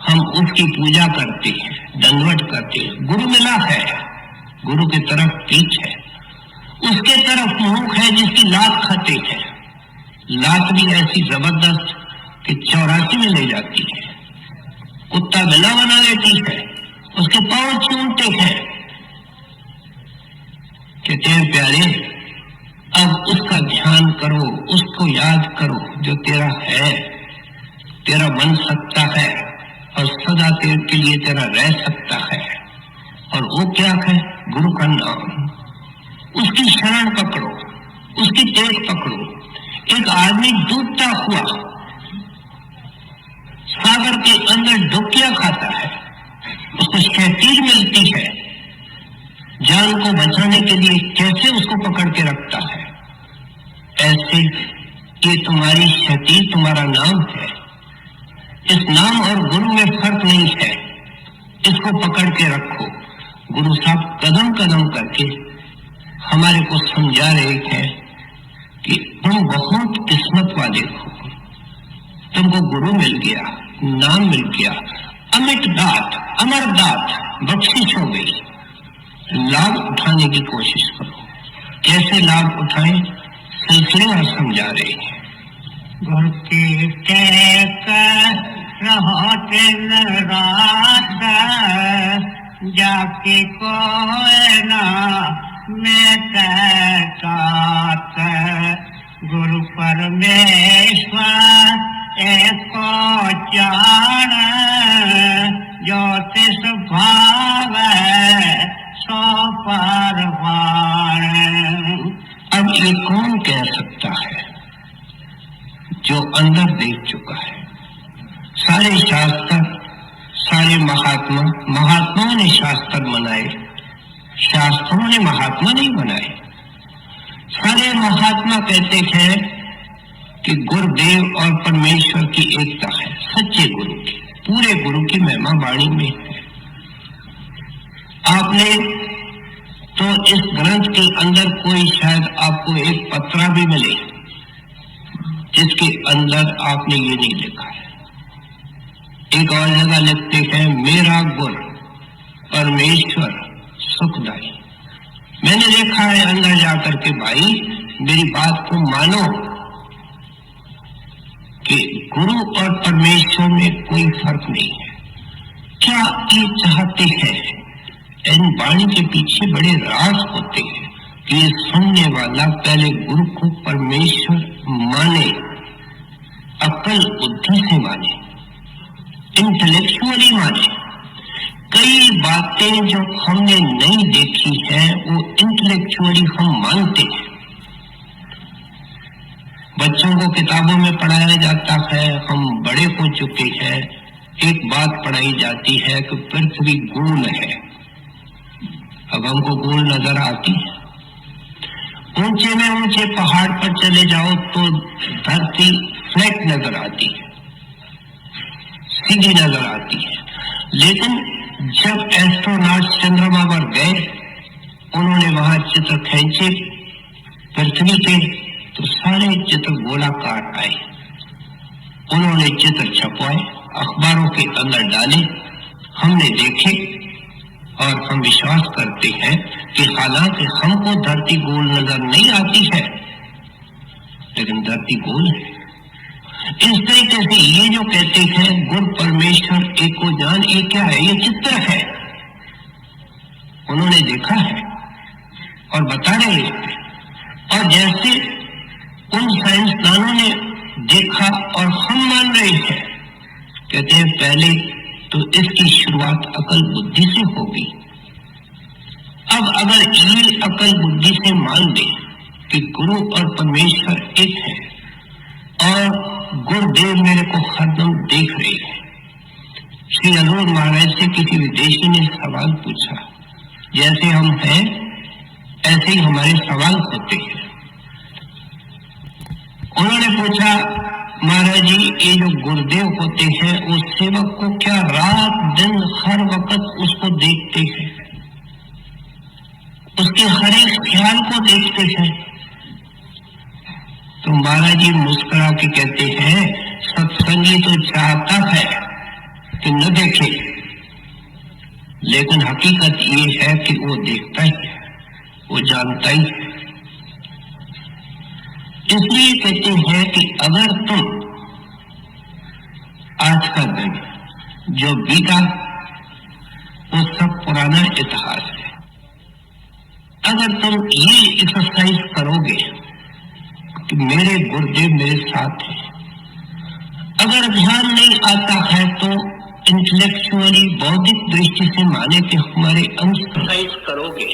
हम उसकी पूजा करते हैं, दंडवत करते हैं। गुरु मिला है, गुरु की तरफ पीठ है, उसके तरफ मुख है जिसकी लात खाते हैं। लात भी ऐसी जबरदस्त कि 84 में ले जाती है, कुत्ता बिना बना देती है, उसके पांव चूमते हैं। कहते हैं प्यारे, अब उसका ध्यान करो, उसको याद करो जो तेरा है, तेरा बन सकता है और सदा तेरे के लिए तेरा रह सकता है। और वो क्या है, गुरु का नाम, उसकी शरण पकड़ो, उसकी टेक पकड़ो। एक आदमी डूबता हुआ सागर के अंदर डुबकियां खाता है, उसको शैतीर मिलती है, जान को बचाने के लिए कैसे उसको पकड़ के रखता है। ऐसे ये तुम्हारी शैतीर तुम्हारा नाम है। इस नाम और गुरु में फर्क नहीं है, इसको पकड़ के रखो। गुरु साहब कदम कदम करके हमारे को समझा रहे हैं कि तुम बहुत किस्मत वाले हो, तुमको गुरु मिल गया, नाम मिल गया, अमिट दात, अमर दात बख्शिश हो गई। लाभ उठाने की कोशिश करो। कैसे लाभ उठाएं, सिलसिलेवार समझा रहे हैं। गुरु की टेक रहो दिन रात, जाके कोई ना मैं साथ। गुरु परमेश्वर एको जान, ज्योतिष भाव सो परवान। अब ये कौन कह सकता है जो अंदर देख चुका है? सारे शास्त्र, सारे महात्माओं ने शास्त्र बनाए, शास्त्रों ने महात्मा नहीं बनाए। सारे महात्मा कहते हैं कि गुरुदेव और परमेश्वर की एकता है, सच्चे गुरु की, पूरे गुरु की महिमा वाणी में है। आपने तो इस ग्रंथ के अंदर कोई शायद आपको एक पत्रा भी मिले जिसके अंदर आपने ये नहीं लिखा है। एक और जगह लिखते हैं, मेरा गुर परमेश्वर सुखदाई। मैंने देखा है अंदर जाकर के, भाई मेरी बात को मानो कि गुरु और परमेश्वर में कोई फर्क नहीं है। क्या ये चाहते हैं? इन वाणी के पीछे बड़े राज होते हैं कि ये सुनने वाला पहले गुरु को परमेश्वर माने, अकल बुद्धि से माने, इंटेलेक्चुअली माने। कई बातें जो हमने नहीं देखी है वो इंटेलेक्चुअली हम मानते हैं। बच्चों को किताबों में पढ़ाया जाता है, हम बड़े हो चुके हैं, एक बात पढ़ाई जाती है कि पृथ्वी गोल है। अब हमको गोल नजर आती है। ऊंचे में ऊंचे पहाड़ पर चले जाओ तो धरती फ्लैट नजर आती है, सीधी नजर आती है। लेकिन जब एस्ट्रोनॉट्स चंद्रमा पर गए, उन्होंने वहां चित्र खींचे पृथ्वी के, तो सारे चित्र गोलाकार आए। उन्होंने चित्र छपवाए, अखबारों के अंदर डाले, हमने देखे और हम विश्वास करते हैं कि हालांकि हमको धरती गोल नजर नहीं आती है, लेकिन धरती गोल है। इस तरीके से ये जो कहते हैं गुरु परमेश्वर एको जान, ये क्या है? ये चित्र है। उन्होंने देखा है और बता रहे हैं। और जैसे उन साइंसदानों ने देखा और हम मान रहे हैं, कहते हैं पहले तो इसकी शुरुआत अकल बुद्धि से होगी। अब अगर ये अकल बुद्धि से मान ले कि गुरु और परमेश्वर एक है और गुरुदेव मेरे को हरदम देख रहे हैं। श्री अनूर महाराज से किसी विदेशी ने सवाल पूछा, जैसे हम हैं ऐसे ही हमारे सवाल होते हैं। उन्होंने पूछा, महाराज जी ये जो गुरुदेव होते हैं वो सेवक को क्या रात दिन हर वक्त उसको देखते हैं, उसके हर एक ख्याल को देखते हैं? तो महाराज जी मुस्कुरा के कहते हैं, सत्संगी तो चाहता है कि न देखे, लेकिन हकीकत ये है कि वो देखता ही है, वो जानता ही है। इसलिए कहते हैं कि अगर तुम आज का दिन जो बीता वो सब पुराना इतिहास है, अगर तुम ये एक्सरसाइज करोगे कि मेरे गुरुदेव मेरे साथ हैं, अगर ध्यान नहीं आता है तो इंटेलेक्चुअली बौद्धिक दृष्टि से माने कि हमारे अंश एक्सरसाइज करोगे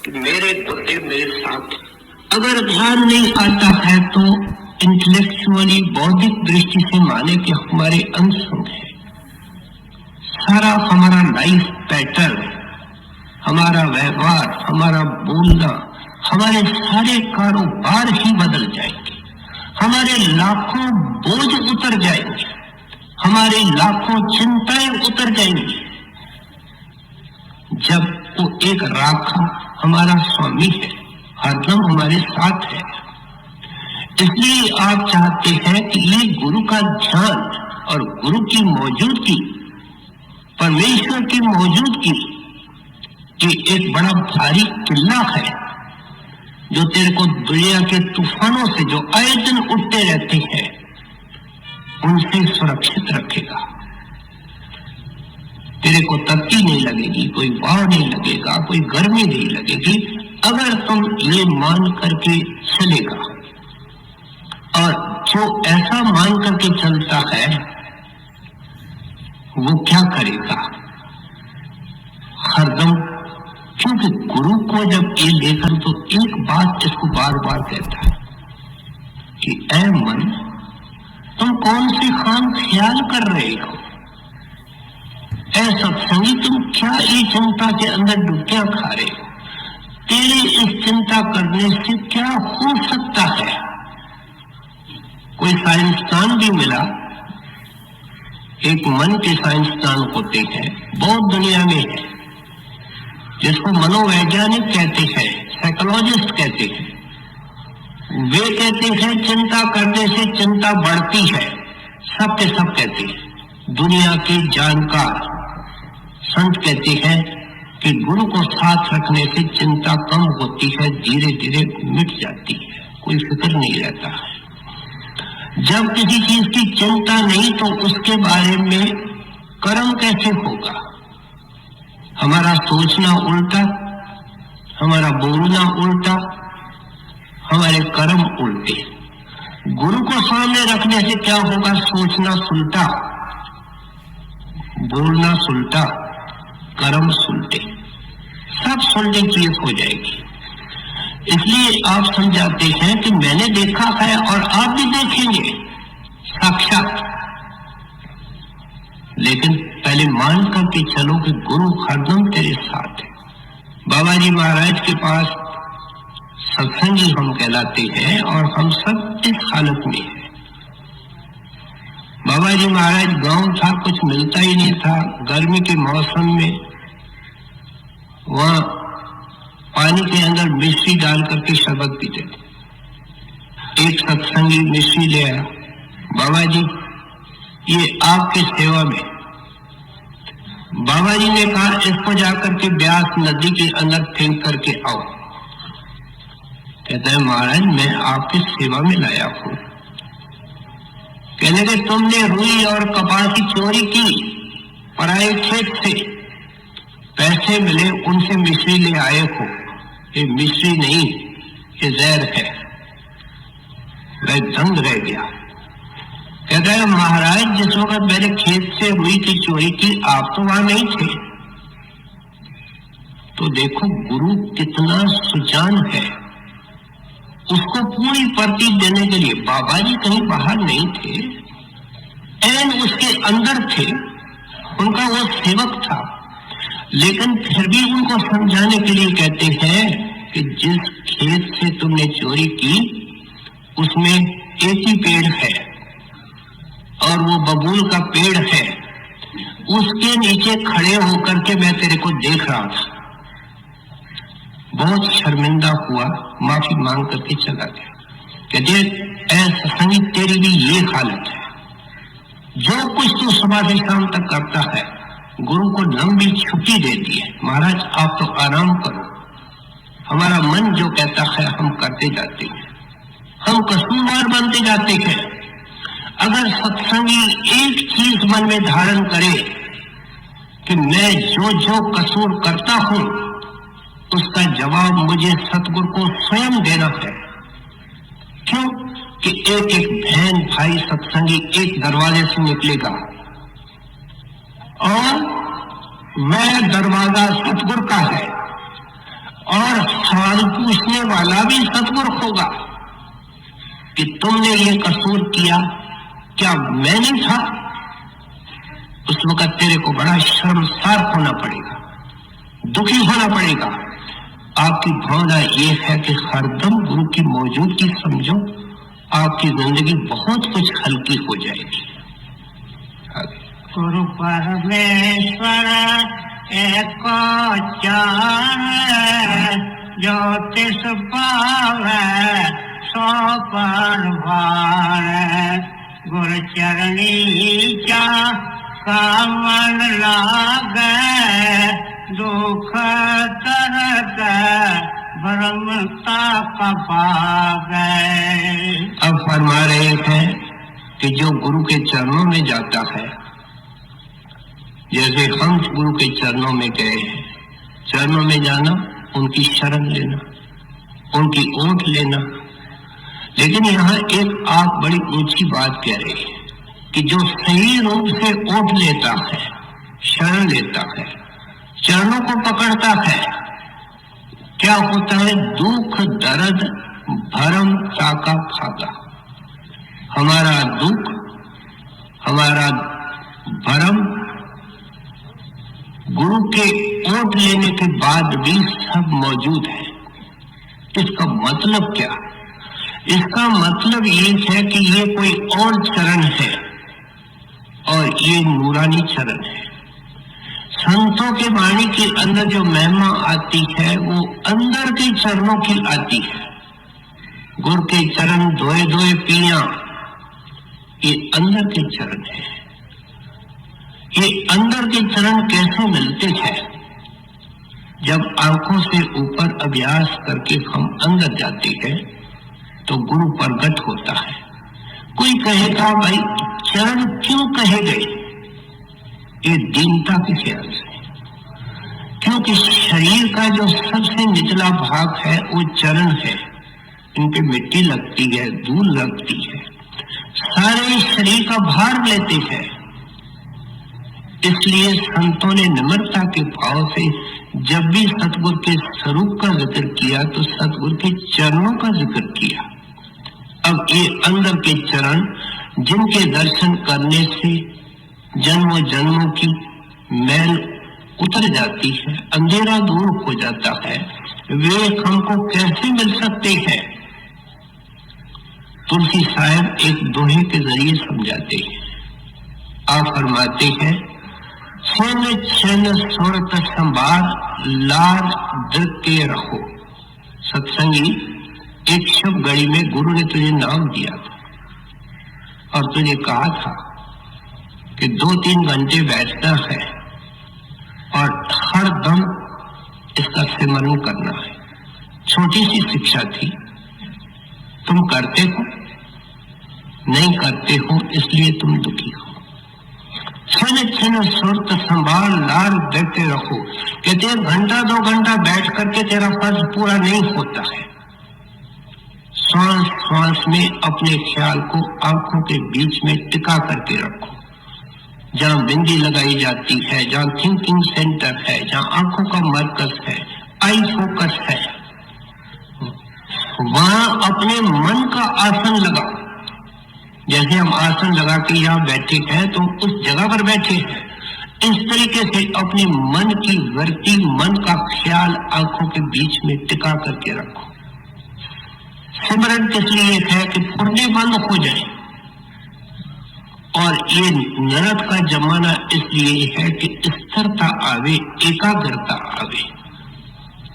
कि मेरे गुरुदेव मेरे साथ, अगर ध्यान नहीं आता है तो इंटेलेक्चुअली बौद्धिक दृष्टि से माने कि हमारे अंश है। सारा हमारा लाइफ पैटर्न, हमारा व्यवहार, हमारा बोलना, हमारे सारे कारोबार ही बदल जाएंगे, हमारे लाखों बोझ उतर जाएंगे, हमारे लाखों चिंताएं उतर जाएंगी, जब वो एक राखा हमारा स्वामी है, हरदम हमारे साथ है। इसलिए आप चाहते हैं कि ये गुरु का ध्यान और गुरु की मौजूदगी, परमेश्वर की मौजूदगी, ये एक बड़ा भारी किला है जो तेरे को दुनिया के तूफानों से जो आए दिन उठते रहते हैं उनसे सुरक्षित रखेगा। तेरे को तपती नहीं लगेगी, कोई वाव नहीं लगेगा, कोई गर्मी नहीं लगेगी, अगर तुम ये मान करके चलेगा। और जो ऐसा मान करके चलता है वो क्या करेगा? हरदम, क्योंकि गुरु को जब ये लेकर तो एक बात इसको बार बार कहता है कि ऐ मन, तुम कौन से खाम ख्याल कर रहे हो? ऐ सत्संगी, तुम क्या ये चिंता के अंदर डुबकियां खा रहे हो? तेरे इस चिंता करने से क्या हो सकता है? कोई साइंसदान भी मिला, एक मन के साइंसदान होते हैं, बहुत दुनिया में है, जिसको मनोवैज्ञानिक कहते हैं, साइकोलॉजिस्ट कहते हैं। वे कहते हैं चिंता करने से चिंता बढ़ती है, सब के सब कहते हैं। दुनिया के जानकार संत कहते हैं कि गुरु को साथ रखने से चिंता कम होती है, धीरे धीरे मिट जाती है, कोई फिक्र नहीं रहता है। जब किसी चीज की चिंता नहीं तो उसके बारे में कर्म कैसे होगा? हमारा सोचना उल्टा, हमारा बोलना उल्टा, हमारे कर्म उल्टे। गुरु को सामने रखने से क्या होगा? सोचना सुलटा, बोलना सुलटा, कर्म सुलटे, सब सुलटे चीज हो जाएगी। इसलिए आप समझाते हैं कि मैंने देखा है और आप भी देखेंगे साक्षात, लेकिन पहले मान करके चलो कि गुरु हरदम तेरे साथ है। बाबा जी महाराज के पास सत्संगी हम कहलाते हैं और हम सब इस हालत में हैं। बाबा जी महाराज गांव था, कुछ मिलता ही नहीं था। गर्मी के मौसम में वहां पानी के अंदर मिश्री डाल करके शरबत पीते थे। एक सत्संगी मिश्री ले आया, बाबा जी ये आपकी सेवा में। बाबा जी ने कहा इसको जाकर के ब्यास नदी के अंदर फेंक करके आओ। कहता है महाराज मैं आपकी सेवा में लाया हूं। कहने के तुमने रुई और कपास की चोरी की, पराए खेत से पैसे मिले उनसे मिश्री ले आए हो। ये मिश्री नहीं, ये जहर है। मैं दंग रह गया। कहता है महाराज जिस वक्त मैंने खेत से रुई की चोरी की आप तो वहां नहीं थे। तो देखो गुरु कितना सुजान है, उसको पूरी प्रतीक देने के लिए बाबा जी कहीं बाहर नहीं थे, एन उसके अंदर थे, उनका वो सेवक था। लेकिन फिर भी उनको समझाने के लिए कहते हैं कि जिस खेत से तुमने चोरी की उसमें एक ही पेड़ है और वो बबूल का पेड़ है, उसके नीचे खड़े होकर के मैं तेरे को देख रहा था। बहुत शर्मिंदा हुआ, माफी मांग करके चला गया। कहते ऐसा संगी तेरी भी ये हालत है, जो कुछ तू सुबह से शाम तक करता है गुरु को लंबी छुट्टी दे दी है। महाराज आप तो आराम करो, हमारा मन जो कहता है हम करते जाते हैं, हम कसूरवार बनते जाते हैं। अगर सत्संगी एक चीज मन में धारण करे कि मैं जो जो कसूर करता हूं उसका जवाब मुझे सतगुरु को स्वयं देना है। क्यों कि एक एक बहन भाई सत्संगी एक दरवाजे से निकलेगा और वह दरवाजा सतगुरु का है और सवाल पूछने वाला भी सतगुरु होगा कि तुमने ये कसूर किया, क्या मैं नहीं था? उस वक्त तेरे को बड़ा शर्मसार होना पड़ेगा, दुखी होना पड़ेगा। आपकी भावना ये है कि हरदम गुरु की मौजूदगी समझो, आपकी जिंदगी बहुत कुछ हल्की हो जाएगी। गुरु परमेश्वर एक जान, जो तिस पावै सो परवान। गुरु चरणी जा कामन लागे, दुख तरत ब्रह्मता कपागे। अब फरमा रहे हैं कि जो गुरु के चरणों में जाता है, जैसे हम गुरु के चरणों में गए हैं, चरणों में जाना, उनकी शरण लेना, उनकी ओट लेना। लेकिन यहाँ एक आप बड़ी ऊंची बात कह रही है कि जो सही रूप से ओट लेता है, शरण लेता है, चरणों को पकड़ता है, क्या होता है? दुख दर्द भरम ताका भागा। हमारा दुख, हमारा भरम गुरु के ओट लेने के बाद भी सब मौजूद है। इसका मतलब क्या? इसका मतलब ये है कि ये कोई और चरण है और ये नूरानी चरण है। संतों के वाणी के अंदर जो महिमा आती है वो अंदर के चरणों की आती है। गुरु के चरण धोए धोए पिया, ये अंदर के चरण है। ये अंदर के चरण कैसे मिलते हैं? जब आंखों से ऊपर अभ्यास करके हम अंदर जाते हैं तो गुरु प्रकट होता है। कोई कहेगा भाई चरण क्यों कहे गए? ये दीनता के ख्याल से, क्योंकि शरीर का जो सबसे निचला भाग है वो चरण है। इन पे मिट्टी लगती है, धूल लगती है, सारे शरीर का भार लेते हैं। इसलिए संतों ने निम्रता के भाव से जब भी सतगुरु के स्वरूप का जिक्र किया तो सतगुरु के चरणों का जिक्र किया। अब ये अंदर के चरण जिनके दर्शन करने से जन्मों जन्मों की मैल उतर जाती है, अंधेरा दूर हो जाता है, वे हमको कैसे मिल सकते हैं? तुलसी साहब एक दोहे के जरिए समझाते हैं। आप फरमाते हैं, छन छन सुरत संभार लाज दृक के रखो। सत्संगी एक शुभ घड़ी में गुरु ने तुझे नाम दिया था और तुझे कहा था कि 2-3 घंटे बैठना है और हर दम इसका सिमरन करना है। छोटी सी शिक्षा थी, तुम करते हो, नहीं करते हो इसलिए तुम दुखी हो। क्षण क्षण सुरत संभाल लार देते रहो। कहते हैं 1-2 घंटा बैठ करके तेरा फर्ज पूरा नहीं होता है। श्वास श्वास में अपने ख्याल को आंखों के बीच में टिका करके रखो। जहां बिंदी लगाई जाती है, जहां थिंकिंग सेंटर है, जहां आंखों का मरकज है, आई फोकस है, वहां अपने मन का आसन लगाओ। जैसे हम आसन लगा के यहाँ बैठे हैं तो उस जगह पर बैठे हैं, इस तरीके से अपने मन की वृत्ति, मन का ख्याल आंखों के बीच में टिका करके रखो। सिमरन किस लिए है कि फुरने बंद हो जाए। और ये नरक का जमाना इसलिए है कि स्थिरता आवे, एकाग्रता आवे।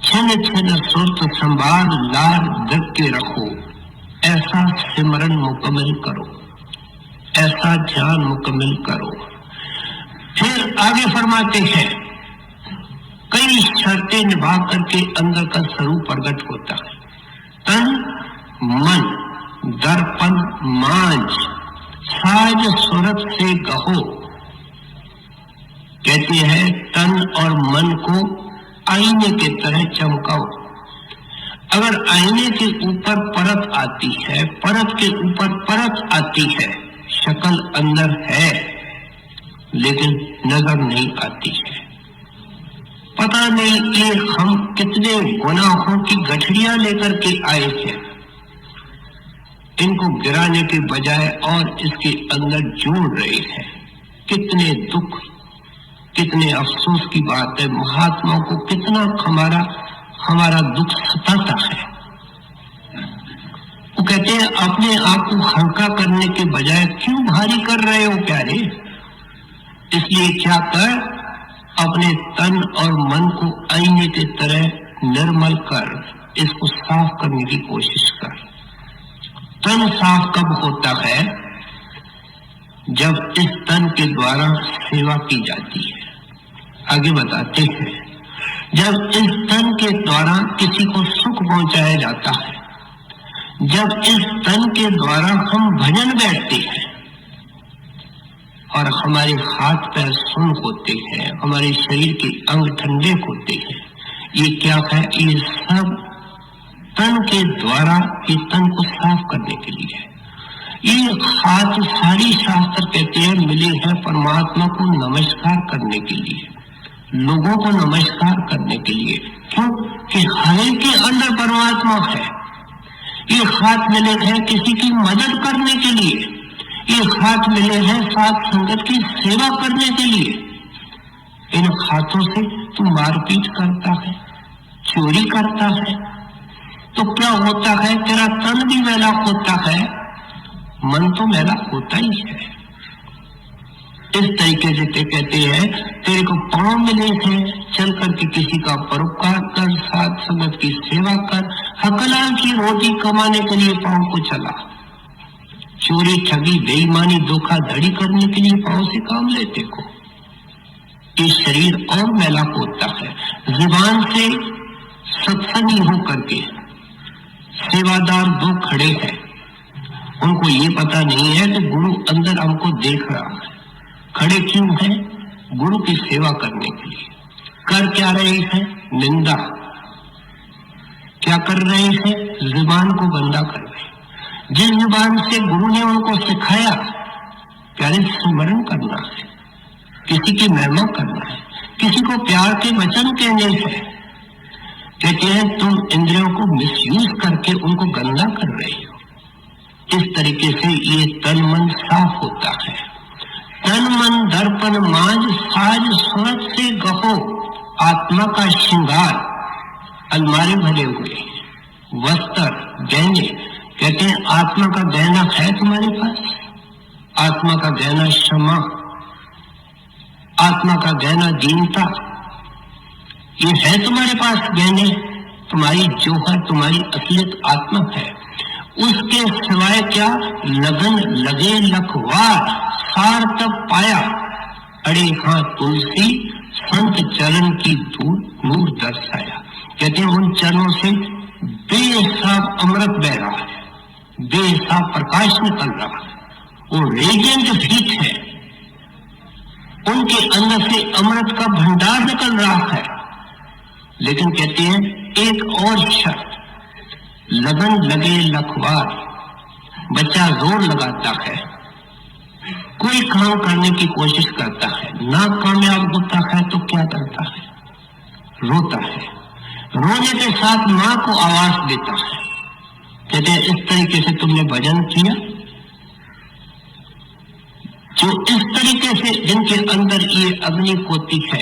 क्षण क्षण सुरत संभाल लार दब के रखो। ऐसा सिमरन मुकम्मल करो, ऐसा ध्यान मुकम्मल करो। फिर आगे फरमाते हैं, कई शर्तें निभा करके अंदर का स्वरूप प्रकट होता है। तन मन दर्पण मांझ साज सूरत से गहो। कहते हैं तन और मन को आईने के तरह चमकाओ। अगर आईने के ऊपर परत आती है, परत के ऊपर परत आती है, शक्ल अंदर है लेकिन नजर नहीं आती है। पता नहीं ये हम कितने गुनाहों की गठरियां लेकर के आए हैं, इनको गिराने के बजाय और इसके अंदर जोड़ रहे हैं। कितने दुख, कितने अफसोस की बात है। महात्माओं को कितना हमारा दुख सताता है। वो कहते हैं अपने आप को हल्का करने के बजाय क्यों भारी कर रहे हो प्यारे। इसलिए क्या कर, अपने तन और मन को आईने की तरह निर्मल कर, इसको साफ करने की कोशिश कर। तन साफ कब होता है? जब इस तन के द्वारा सेवा की जाती है। आगे बताते हैं, जब इस तन के द्वारा किसी को सुख पहुंचाया जाता है, जब इस तन के द्वारा हम भजन बैठते हैं और हमारे हाथ पैर सुन होते हैं, हमारे शरीर के अंग ठंडे होते हैं, ये क्या है? ये सब तन के द्वारा, ये तन को साफ करने के लिए है। ये हाथ सारी शास्त्र कहते हैं मिले हैं परमात्मा को नमस्कार करने के लिए, लोगों को नमस्कार करने के लिए। क्यों? कि हर एक के अंदर परमात्मा है। ये हाथ मिले हैं किसी की मदद करने के लिए, ये हाथ मिले हैं साथ संगत की सेवा करने के लिए। इन हाथों से तू मारपीट करता है, चोरी करता है, तो क्या होता है? तेरा तन भी मैला होता है, मन तो मैला होता ही है। इस तरीके से कहते हैं तेरे को पांव मिले थे, चल करके किसी का परोपकार कर, साथ संगत की सेवा कर। हकलाल की रोटी कमाने के लिए पांव को चला, चोरी ठगी बेईमानी धोखाधड़ी करने के लिए पांव से काम लेते को। ये शरीर और मैला होता है। जुबान से सत्संगी होकर के सेवादार दो खड़े हैं, उनको ये पता नहीं है कि गुरु अंदर हमको देख रहा है। खड़े क्यों हैं? गुरु की सेवा करने के लिए। कर क्या रहे हैं? निंदा। क्या कर रहे हैं? जुबान को गंदा कर रहे हैं। जिस जुबान से गुरु ने उनको सिखाया प्यारे स्मरण करना है, किसी की महिमा करना है, किसी को प्यार के वचन कहने से, कहते हैं तुम इंद्रियों को मिसयूज करके उनको गंदा कर रहे हो। इस तरीके से ये तन मन साफ होता है। तन मन दर्पण मांझ साज सूरत से गहो। आत्मा का श्रृंगार, अलमारी भरे हुए, वस्त्र, गहने। कहते हैं आत्मा का गहना है तुम्हारे पास? आत्मा का गहना क्षमा, आत्मा का गहना दीनता, ये है तुम्हारे पास गहने? तुम्हारी जोहर, तुम्हारी असलियत आत्मा है। उसके सिवाय क्या लगन लगे लखवार, सार तब पाया अड़े हाँ तुलसी, संत चरण की दूर नूर दर्शाया। कहते हैं उन चरणों से बेहिसाब अमृत बह रहा है, बेहिसाब प्रकाश निकल रहा है, वो रेडियंट हीट है, उनके अंदर से अमृत का भंडार निकल रहा है। लेकिन कहते हैं एक और शर्त, लगन लगे लखवार। बच्चा जोर लगाता है, कोई काम करने की कोशिश करता है, ना कामयाब होता है तो क्या करता है? रोता है। रोने के साथ माँ को आवाज देता है। कहते हैं इस तरीके से तुमने भजन किया। जो इस तरीके से जिनके अंदर ये अग्नि कोटि है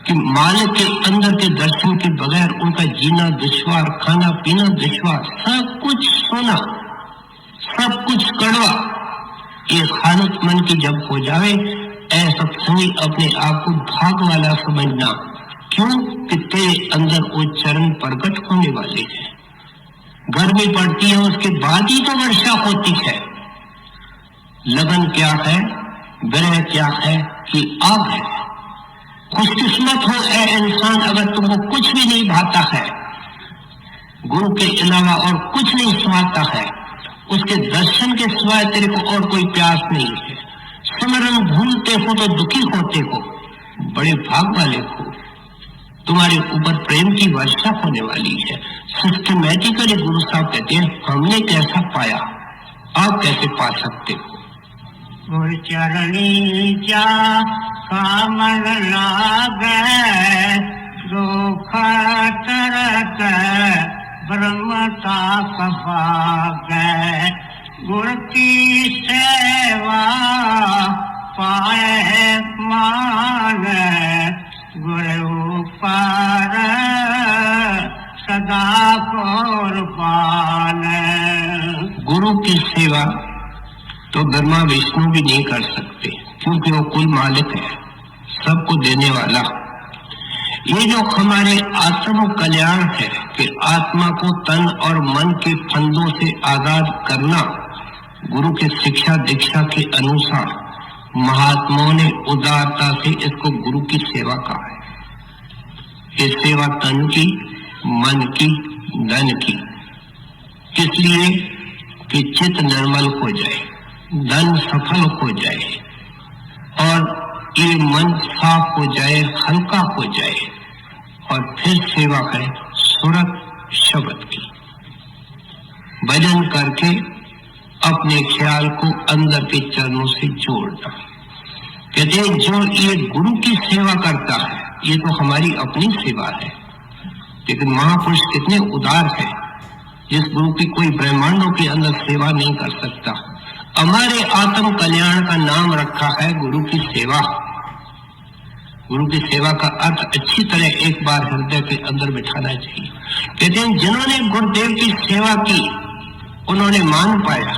कि मालिक के अंदर के दर्शन के बगैर उनका जीना दुश्वार, खाना पीना दुश्वार, सब कुछ सोना, सब कुछ कड़वा, ये हालत मन की जब हो जाए, ऐसा सभी अपने आप को भाग वाला समझना। क्यों कि तेरे अंदर वो चरण प्रकट होने वाले हैं। गर्मी पड़ती है उसके बाद ही तो वर्षा होती है। लगन क्या है, विरह क्या है कि आग है। खुशकिस्मत हो ऐ इंसान अगर तुमको कुछ भी नहीं भाता है, गुरु के अलावा और कुछ नहीं सुहाता है, उसके दर्शन के सिवाय तेरे को और कोई प्यास नहीं है। सिमरन भूलते हो तो दुखी होते हो, बड़े भाग वाले हो। तुम्हारे ऊपर प्रेम की वर्षा होने वाली है। सिस्टमैटिकली गुरु साहब कहते हैं हमने कैसा पाया, आप कैसे पा सकते हो? गुर चरणी क्या कामन लागे, दुख तरत ब्रह्मता कपागे। गुर की सेवा पाए मान, गुरु पार सदा कुर्बान। गुरु की सेवा तो ब्रह्मा विष्णु भी नहीं कर सकते, क्योंकि वो कुल मालिक है, सबको देने वाला। ये जो हमारे आत्म कल्याण है कि आत्मा को तन और मन के फंदों से आजाद करना, गुरु की शिक्षा दीक्षा के अनुसार महात्माओं ने उदारता से इसको गुरु की सेवा कहा है। ये सेवा तन की, मन की, धन की, इसलिए कि चित्त निर्मल हो जाए, धन सफल हो जाए और ये मन साफ हो जाए, हल्का हो जाए, और फिर सेवा करें सुरत शब्द की, भजन करके अपने ख्याल को अंदर के चरणों से जोड़ना। कहते हैं जो ये गुरु की सेवा करता है, ये तो हमारी अपनी सेवा है, लेकिन महापुरुष कितने उदार है, जिस गुरु की कोई ब्रह्मांडों के अंदर सेवा नहीं कर सकता। हमारे आत्म कल्याण का नाम रखा है गुरु की सेवा। गुरु की सेवा का अर्थ अच्छी तरह एक बार हृदय के अंदर बिठाना चाहिए। कहते हैं जिन्होंने गुरुदेव की सेवा की उन्होंने मान पाया।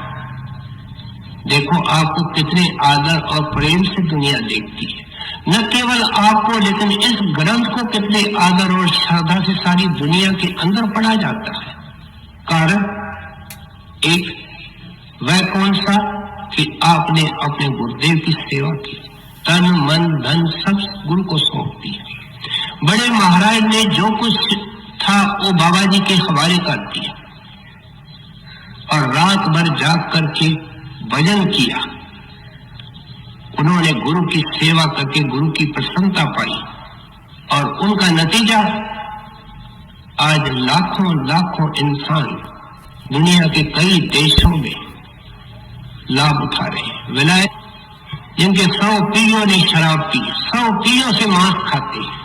देखो आपको कितने आदर और प्रेम से दुनिया देखती है, न केवल आपको लेकिन इस ग्रंथ को कितने आदर और श्रद्धा से सारी दुनिया के अंदर पढ़ा जाता है। कारण एक वह कौन सा कि आपने अपने गुरुदेव की सेवा की, तन मन धन सब गुरु को सौंप दिया। बड़े महाराज ने जो कुछ था वो बाबा जी के हवाले कर दिया और रात भर जाग करके भजन किया। उन्होंने गुरु की सेवा करके गुरु की प्रसन्नता पाई और उनका नतीजा आज लाखों लाखों इंसान दुनिया के कई देशों में लाभ उठा रहे हैं। विलायत जिनके 100 पीढ़ियों ने शराब पी, 100 पीढ़ियों से मांस खाते हैं,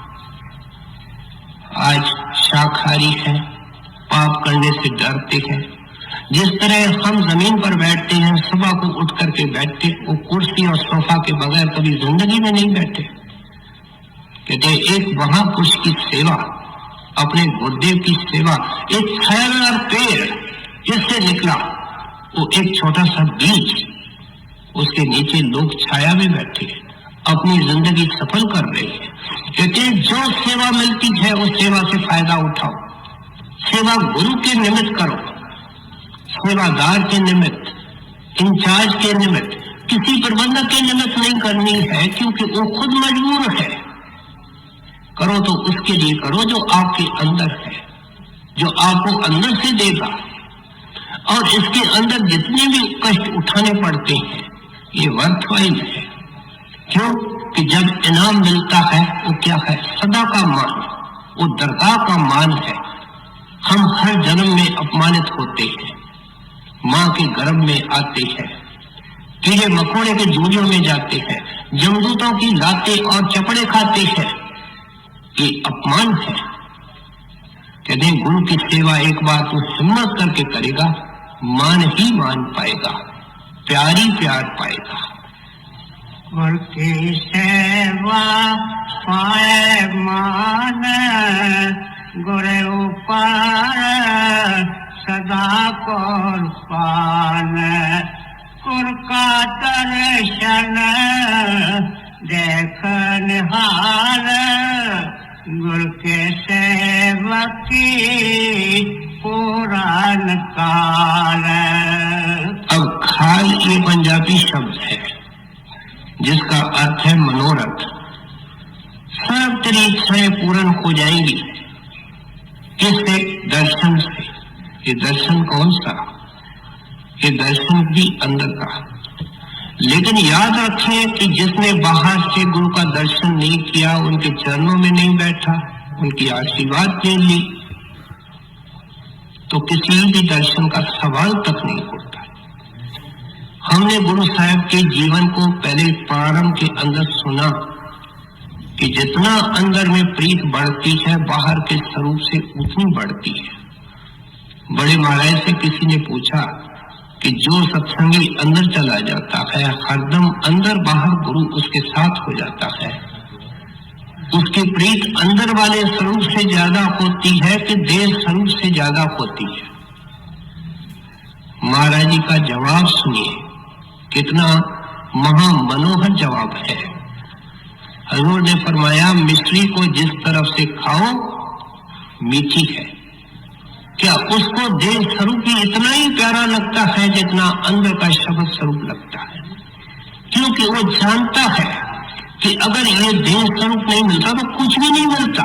आज शाकाहारी है, पाप करने से डरते हैं। जिस तरह हम जमीन पर बैठते हैं, सुबह को उठ करके बैठते, वो कुर्सी और सोफा के बगैर कभी जिंदगी में नहीं बैठे। कहते एक महापुरुष की सेवा, अपने गुरुदेव की सेवा, एक छायादार पेड़ जिससे निकला वो एक छोटा सा बीज, उसके नीचे लोग छाया में बैठे अपनी जिंदगी सफल कर रहे हैं। कहते जो सेवा मिलती है उस सेवा से फायदा उठाओ। सेवा गुरु के निमित्त करो, सेवादार के निमित्त, इंचार्ज के निमित्त, किसी प्रबंधक के निमित्त नहीं करनी है, क्योंकि वो खुद मजबूर है। करो तो उसके लिए करो जो आपके अंदर है, जो आपको अंदर से देगा। और इसके अंदर जितने भी कष्ट उठाने पड़ते हैं ये वर्थवाइल है। क्यों कि जब इनाम मिलता है वो क्या है? सदा का मान, वो दरगाह का मान है। हम हर जन्म में अपमानित होते हैं, माँ के गर्भ में आते हैं, कीड़े मकोड़े के जूझों में जाते हैं, जमदूतों की लाते और चपड़े खाते हैं। ये अपमान है। कहते हैं गुरु की सेवा एक बार तो हिम्मत करके करेगा, मान ही मान पाएगा, प्यार ही प्यार पाएगा। गुरु की सेवा पाए मान, गुरु ऊपर सदा कुर्बान। गुरु का दर्शन देख निहाल, गुरु के सेवक की पुराण काल। अब खाल ये पंजाबी शब्द है जिसका अर्थ है मनोरथ। सब तेरी इच्छाएं पूर्ण हो जाएंगी। किससे? दर्शन से। ये दर्शन कौन सा? ये दर्शन भी अंदर का। लेकिन याद रखें कि जिसने बाहर से गुरु का दर्शन नहीं किया, उनके चरणों में नहीं बैठा, उनकी आशीर्वाद ले ली, तो किसी भी दर्शन का सवाल तक नहीं उठता। हमने गुरु साहब के जीवन को पहले प्रारंभ के अंदर सुना कि जितना अंदर में प्रीत बढ़ती है बाहर के स्वरूप से उतनी बढ़ती है। बड़े महाराज से किसी ने पूछा कि जो सत्संगी अंदर चला जाता है, हरदम अंदर बाहर गुरु उसके साथ हो जाता है, उसकी प्रीत अंदर वाले स्वरूप से ज्यादा होती है कि देह स्वरूप से ज्यादा होती है? महाराज जी का जवाब सुनिए, कितना महा मनोहर जवाब है। हजूर ने फरमाया, मिश्री को जिस तरफ से खाओ मीठी है। क्या उसको देह स्वरूप ही इतना ही प्यारा लगता है जितना अंदर का शब्द स्वरूप लगता है? क्योंकि वो जानता है कि अगर ये देह स्वरूप नहीं मिलता तो कुछ भी नहीं मिलता।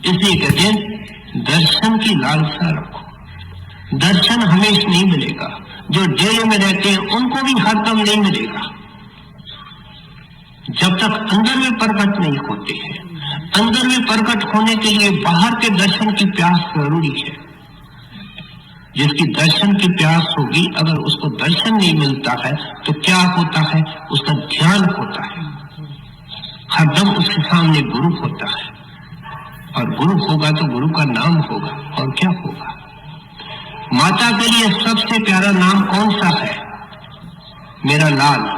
इसलिए कहते हैं दर्शन की लालसा रखो। दर्शन हमेशा नहीं मिलेगा, जो डेरे में रहते हैं उनको भी हरदम नहीं मिलेगा जब तक अंदर में प्रकट नहीं होते हैं। अंदर में प्रकट होने के लिए बाहर के दर्शन की प्यास जरूरी है। जिसकी दर्शन की प्यास होगी, अगर उसको दर्शन नहीं मिलता है तो क्या होता है? उसका ध्यान होता है, हरदम उसके सामने गुरु होता है, और गुरु होगा तो गुरु का नाम होगा। और क्या होगा? माता के लिए सबसे प्यारा नाम कौन सा है? मेरा लाल।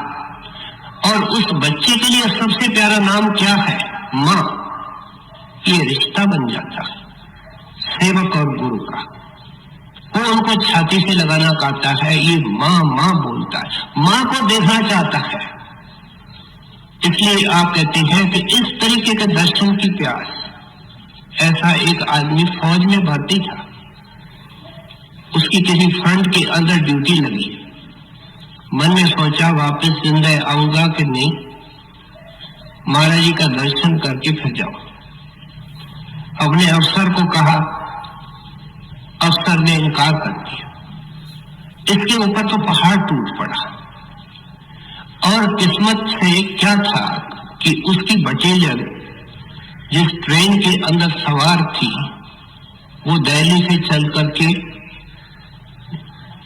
और उस बच्चे के लिए सबसे प्यारा नाम क्या है? माँ। ये रिश्ता बन जाता है सेवक और गुरु का। वो उनको छाती से लगाना चाहता है, ये माँ माँ बोलता है, माँ को देखना चाहता है। इसलिए आप कहते हैं कि इस तरीके के दर्शन की प्यास। ऐसा एक आदमी फौज में भर्ती था, उसकी किसी फ्रंट के अंदर ड्यूटी लगी। मन में सोचा वापस जिंदा आऊंगा कि नहीं, महाराज जी का दर्शन करके फिर जाओ। अपने अफसर को कहा, अफसर ने इनकार कर दिया। इसके ऊपर तो पहाड़ टूट पड़ा। और किस्मत से क्या था कि उसकी बटेलियन जिस ट्रेन के अंदर सवार थी वो दिल्ली से चल करके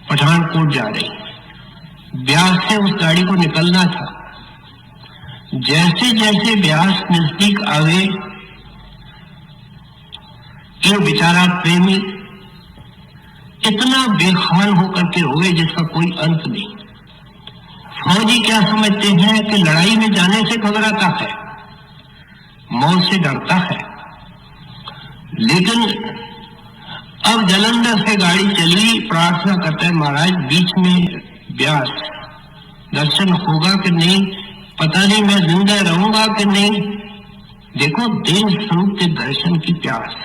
पठानकोट जा रही। ब्यास से उस गाड़ी को निकलना था। जैसे जैसे ब्यास नजदीक आवे, ये बेचारा प्रेमी इतना बेहाल होकर के रोए जिसका कोई अंत नहीं। फौजी क्या समझते हैं कि लड़ाई में जाने से घबराता है, मौत से डरता है। लेकिन अब जालंधर से गाड़ी चली, प्रार्थना करता है महाराज बीच में ब्यास, दर्शन होगा कि नहीं पता नहीं, मैं जिंदा रहूंगा कि नहीं। देखो देह स्वरूप के दर्शन की प्यास।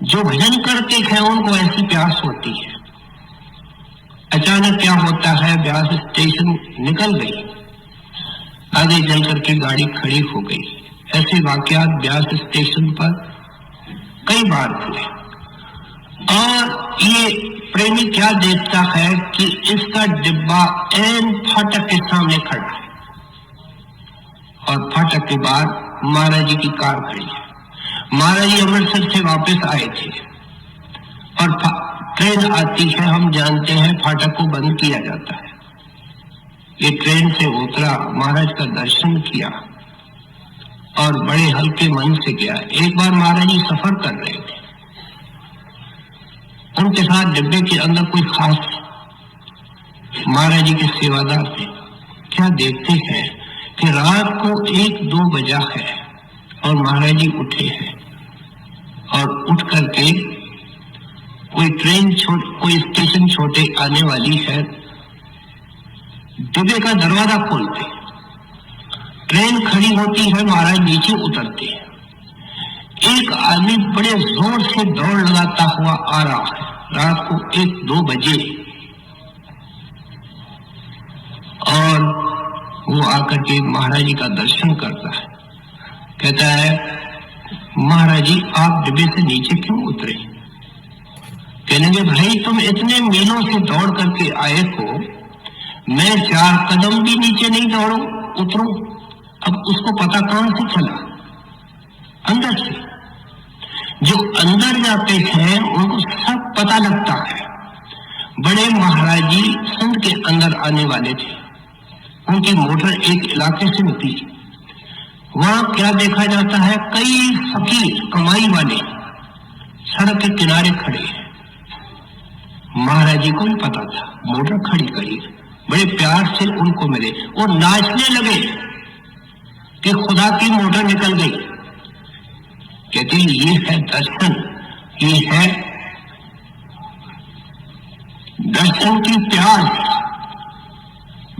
जो भजन करते हैं उनको ऐसी प्यास होती है। अचानक क्या होता है, ब्यास स्टेशन निकल गई, आगे चल करके गाड़ी खड़ी हो गई। ऐसे वाकयात ब्यास स्टेशन पर कई बार हुए। और ये प्रेमी क्या देखता है कि इसका डिब्बा एन फाटक के सामने खड़ा है और फाटक के बाहर महाराज जी की कार खड़ी है। महाराज जी अमृतसर से वापस आए थे और ट्रेन आती है, हम जानते हैं फाटक को बंद किया जाता है। ये ट्रेन से उतरा, महाराज का दर्शन किया और बड़े हल्के मन से गया। एक बार महाराज जी सफर कर रहे थे, उनके साथ डिब्बे के अंदर कोई खास महाराज जी के सेवादार थे। क्या देखते हैं कि रात को 1-2 बजा है और महाराज जी उठे हैं और उठ करके कोई स्टेशन छोटे आने वाली है, डिब्बे का दरवाजा खोलते, ट्रेन खड़ी होती है, महाराज नीचे उतरते हैं। एक आदमी बड़े जोर से दौड़ लगाता हुआ आ रहा है, रात को 1-2 बजे, और वो आकर के महाराज जी का दर्शन करता है। कहता है, महाराज जी आप डिब्बे से नीचे क्यों उतरे? कहने भाई तुम इतने मीलों से दौड़ करके आए हो, मैं 4 कदम भी नीचे नहीं उतरूं, अब उसको पता कहां से चला? अंदर से। जो अंदर जाते हैं उनको सब पता लगता है। बड़े महाराज जी सिंध के अंदर आने वाले थे, उनकी मोटर एक इलाके से निकली। वहां क्या देखा जाता है, कई फकीर कमाई वाले सड़क के किनारे खड़े हैं। महाराज जी को भी पता था, मोटर खड़ी करी, बड़े प्यार से उनको मिले और नाचने लगे कि खुदा की मोटर निकल गई। कहते हैं ये है दर्शन, ये है दर्शन की प्यास।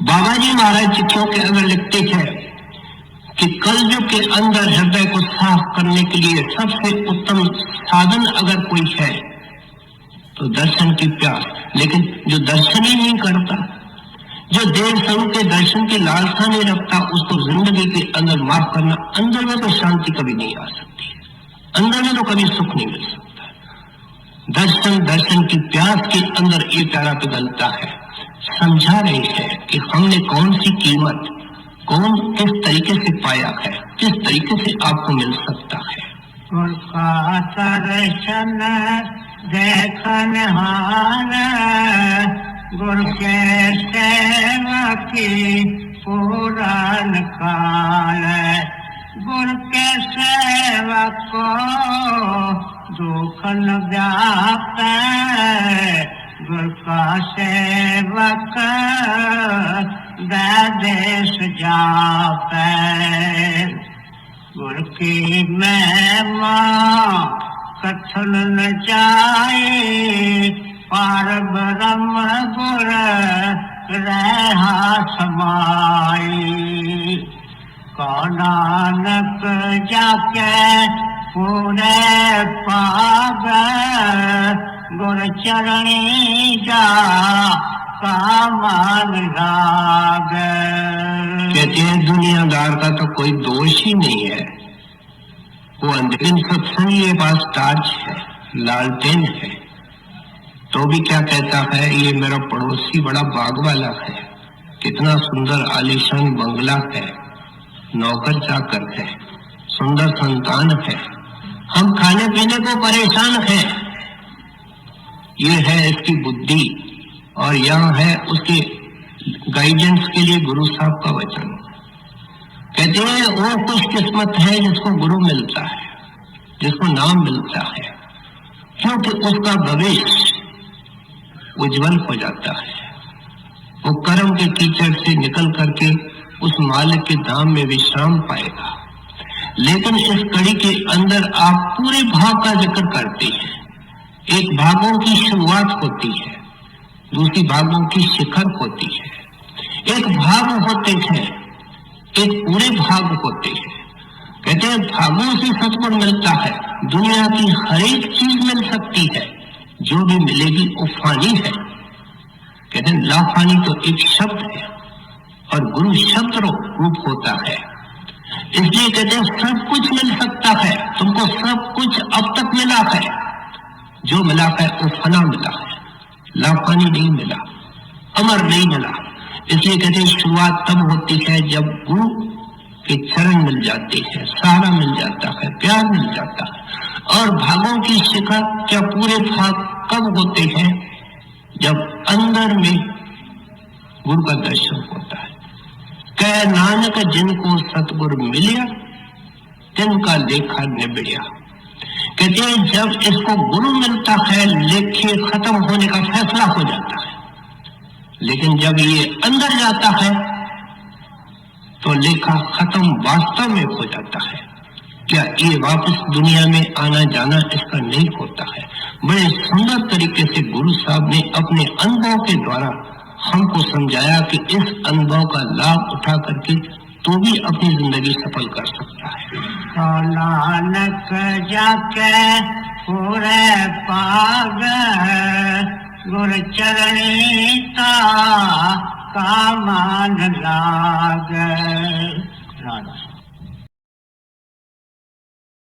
बाबा जी महाराज चिट्ठियों के अंदर लिखते हैं कि कलयुग के अंदर हृदय को साफ करने के लिए सबसे उत्तम साधन अगर कोई है तो दर्शन की प्यास। लेकिन जो दर्शन ही नहीं करता, जो देव संग के दर्शन की लालसा नहीं रखता, उसको जिंदगी के अंदर माफ करना, अंदर में तो शांति कभी नहीं आ सकती, अंदर में तो कभी सुख नहीं मिल सकता। दर्शन की प्यास के अंदर एक प्यारा पिघलता है। समझा रहे हैं कि हमने कौन सी कीमत, किस तरीके से पाया है, किस तरीके से आपको मिल सकता है। गुरु का दर्शन देखन हार, गुरु के सेवा की पुरान काल, गुरु के सेवक को दुख न व्याप्त, गुरु का सेवक देश जापै। गुरु की महिमा कथन न जाए, पार ब्रह्म गुर रहा समाई। कौन नानक जाके पूरे पाग, गुर चरणी जा कामन लाग। कहते हैं दुनियादार का तो कोई दोष ही नहीं है, वो अंधेरे सत्संग ये पास टार्च है, लालटेन है, तो भी क्या कहता है, ये मेरा पड़ोसी बड़ा बाग वाला है, कितना सुंदर आलीशान बंगला है, नौकर चाकर है, सुंदर संतान है, हम खाने पीने को परेशान हैं। ये है इसकी बुद्धि और यहाँ है उसके गाइडेंस के लिए गुरु साहब का वचन। कहते हैं वो खुश किस्मत है जिसको गुरु मिलता है, जिसको नाम मिलता है, क्योंकि उसका भविष्य उज्जवल हो जाता है। वो कर्म के कीचड़ से निकल करके उस मालिक के धाम में विश्राम पाएगा। लेकिन इस कड़ी के अंदर आप पूरे भाव का जिक्र करते हैं। एक भागों की शुरुआत होती है, दूसरी भागों की शिखर होती है। एक भाग होते हैं, एक पूरे भाग होते हैं। कहते हैं भागों से सतगुण मिलता है। दुनिया की हर एक चीज मिल सकती है, जो भी मिलेगी वो फानी है। कहते हैं लाफानी तो एक शब्द है और गुरु शब्द रूप होता है। इसलिए कहते हैं सब कुछ मिल सकता है, तुमको सब कुछ अब तक मिला है, जो मिला है वो फना मिला है, लाफानी नहीं मिला, अमर नहीं मिला। इसलिए कहते हैं शुरुआत तब होती है जब गुरु के चरण मिल जाते हैं, सहारा मिल जाता है, प्यार मिल जाता है। और भागों की शिखा क्या पूरे भाग कब होते हैं? जब अंदर में गुरु का दर्शन होता है। कह नानक जिनको सतगुरु मिलिया, तिनका लेखा निबिड़िया। कहते हैं जब इसको गुरु मिलता है, लेखे खत्म होने का फैसला हो जाता है। लेकिन जब ये अंदर जाता है तो लेखा खत्म वास्तव में हो जाता है। क्या ये वापस दुनिया में आना जाना इसका नहीं होता है? बड़े सुंदर तरीके से गुरु साहब ने अपने अनुभव के द्वारा हमको समझाया कि इस अनुभव का लाभ उठा करके तो भी अपनी जिंदगी सफल कर सकता है। तो नानक जाके पूरे पाग, गुरु चरणी का मान लाग। राधा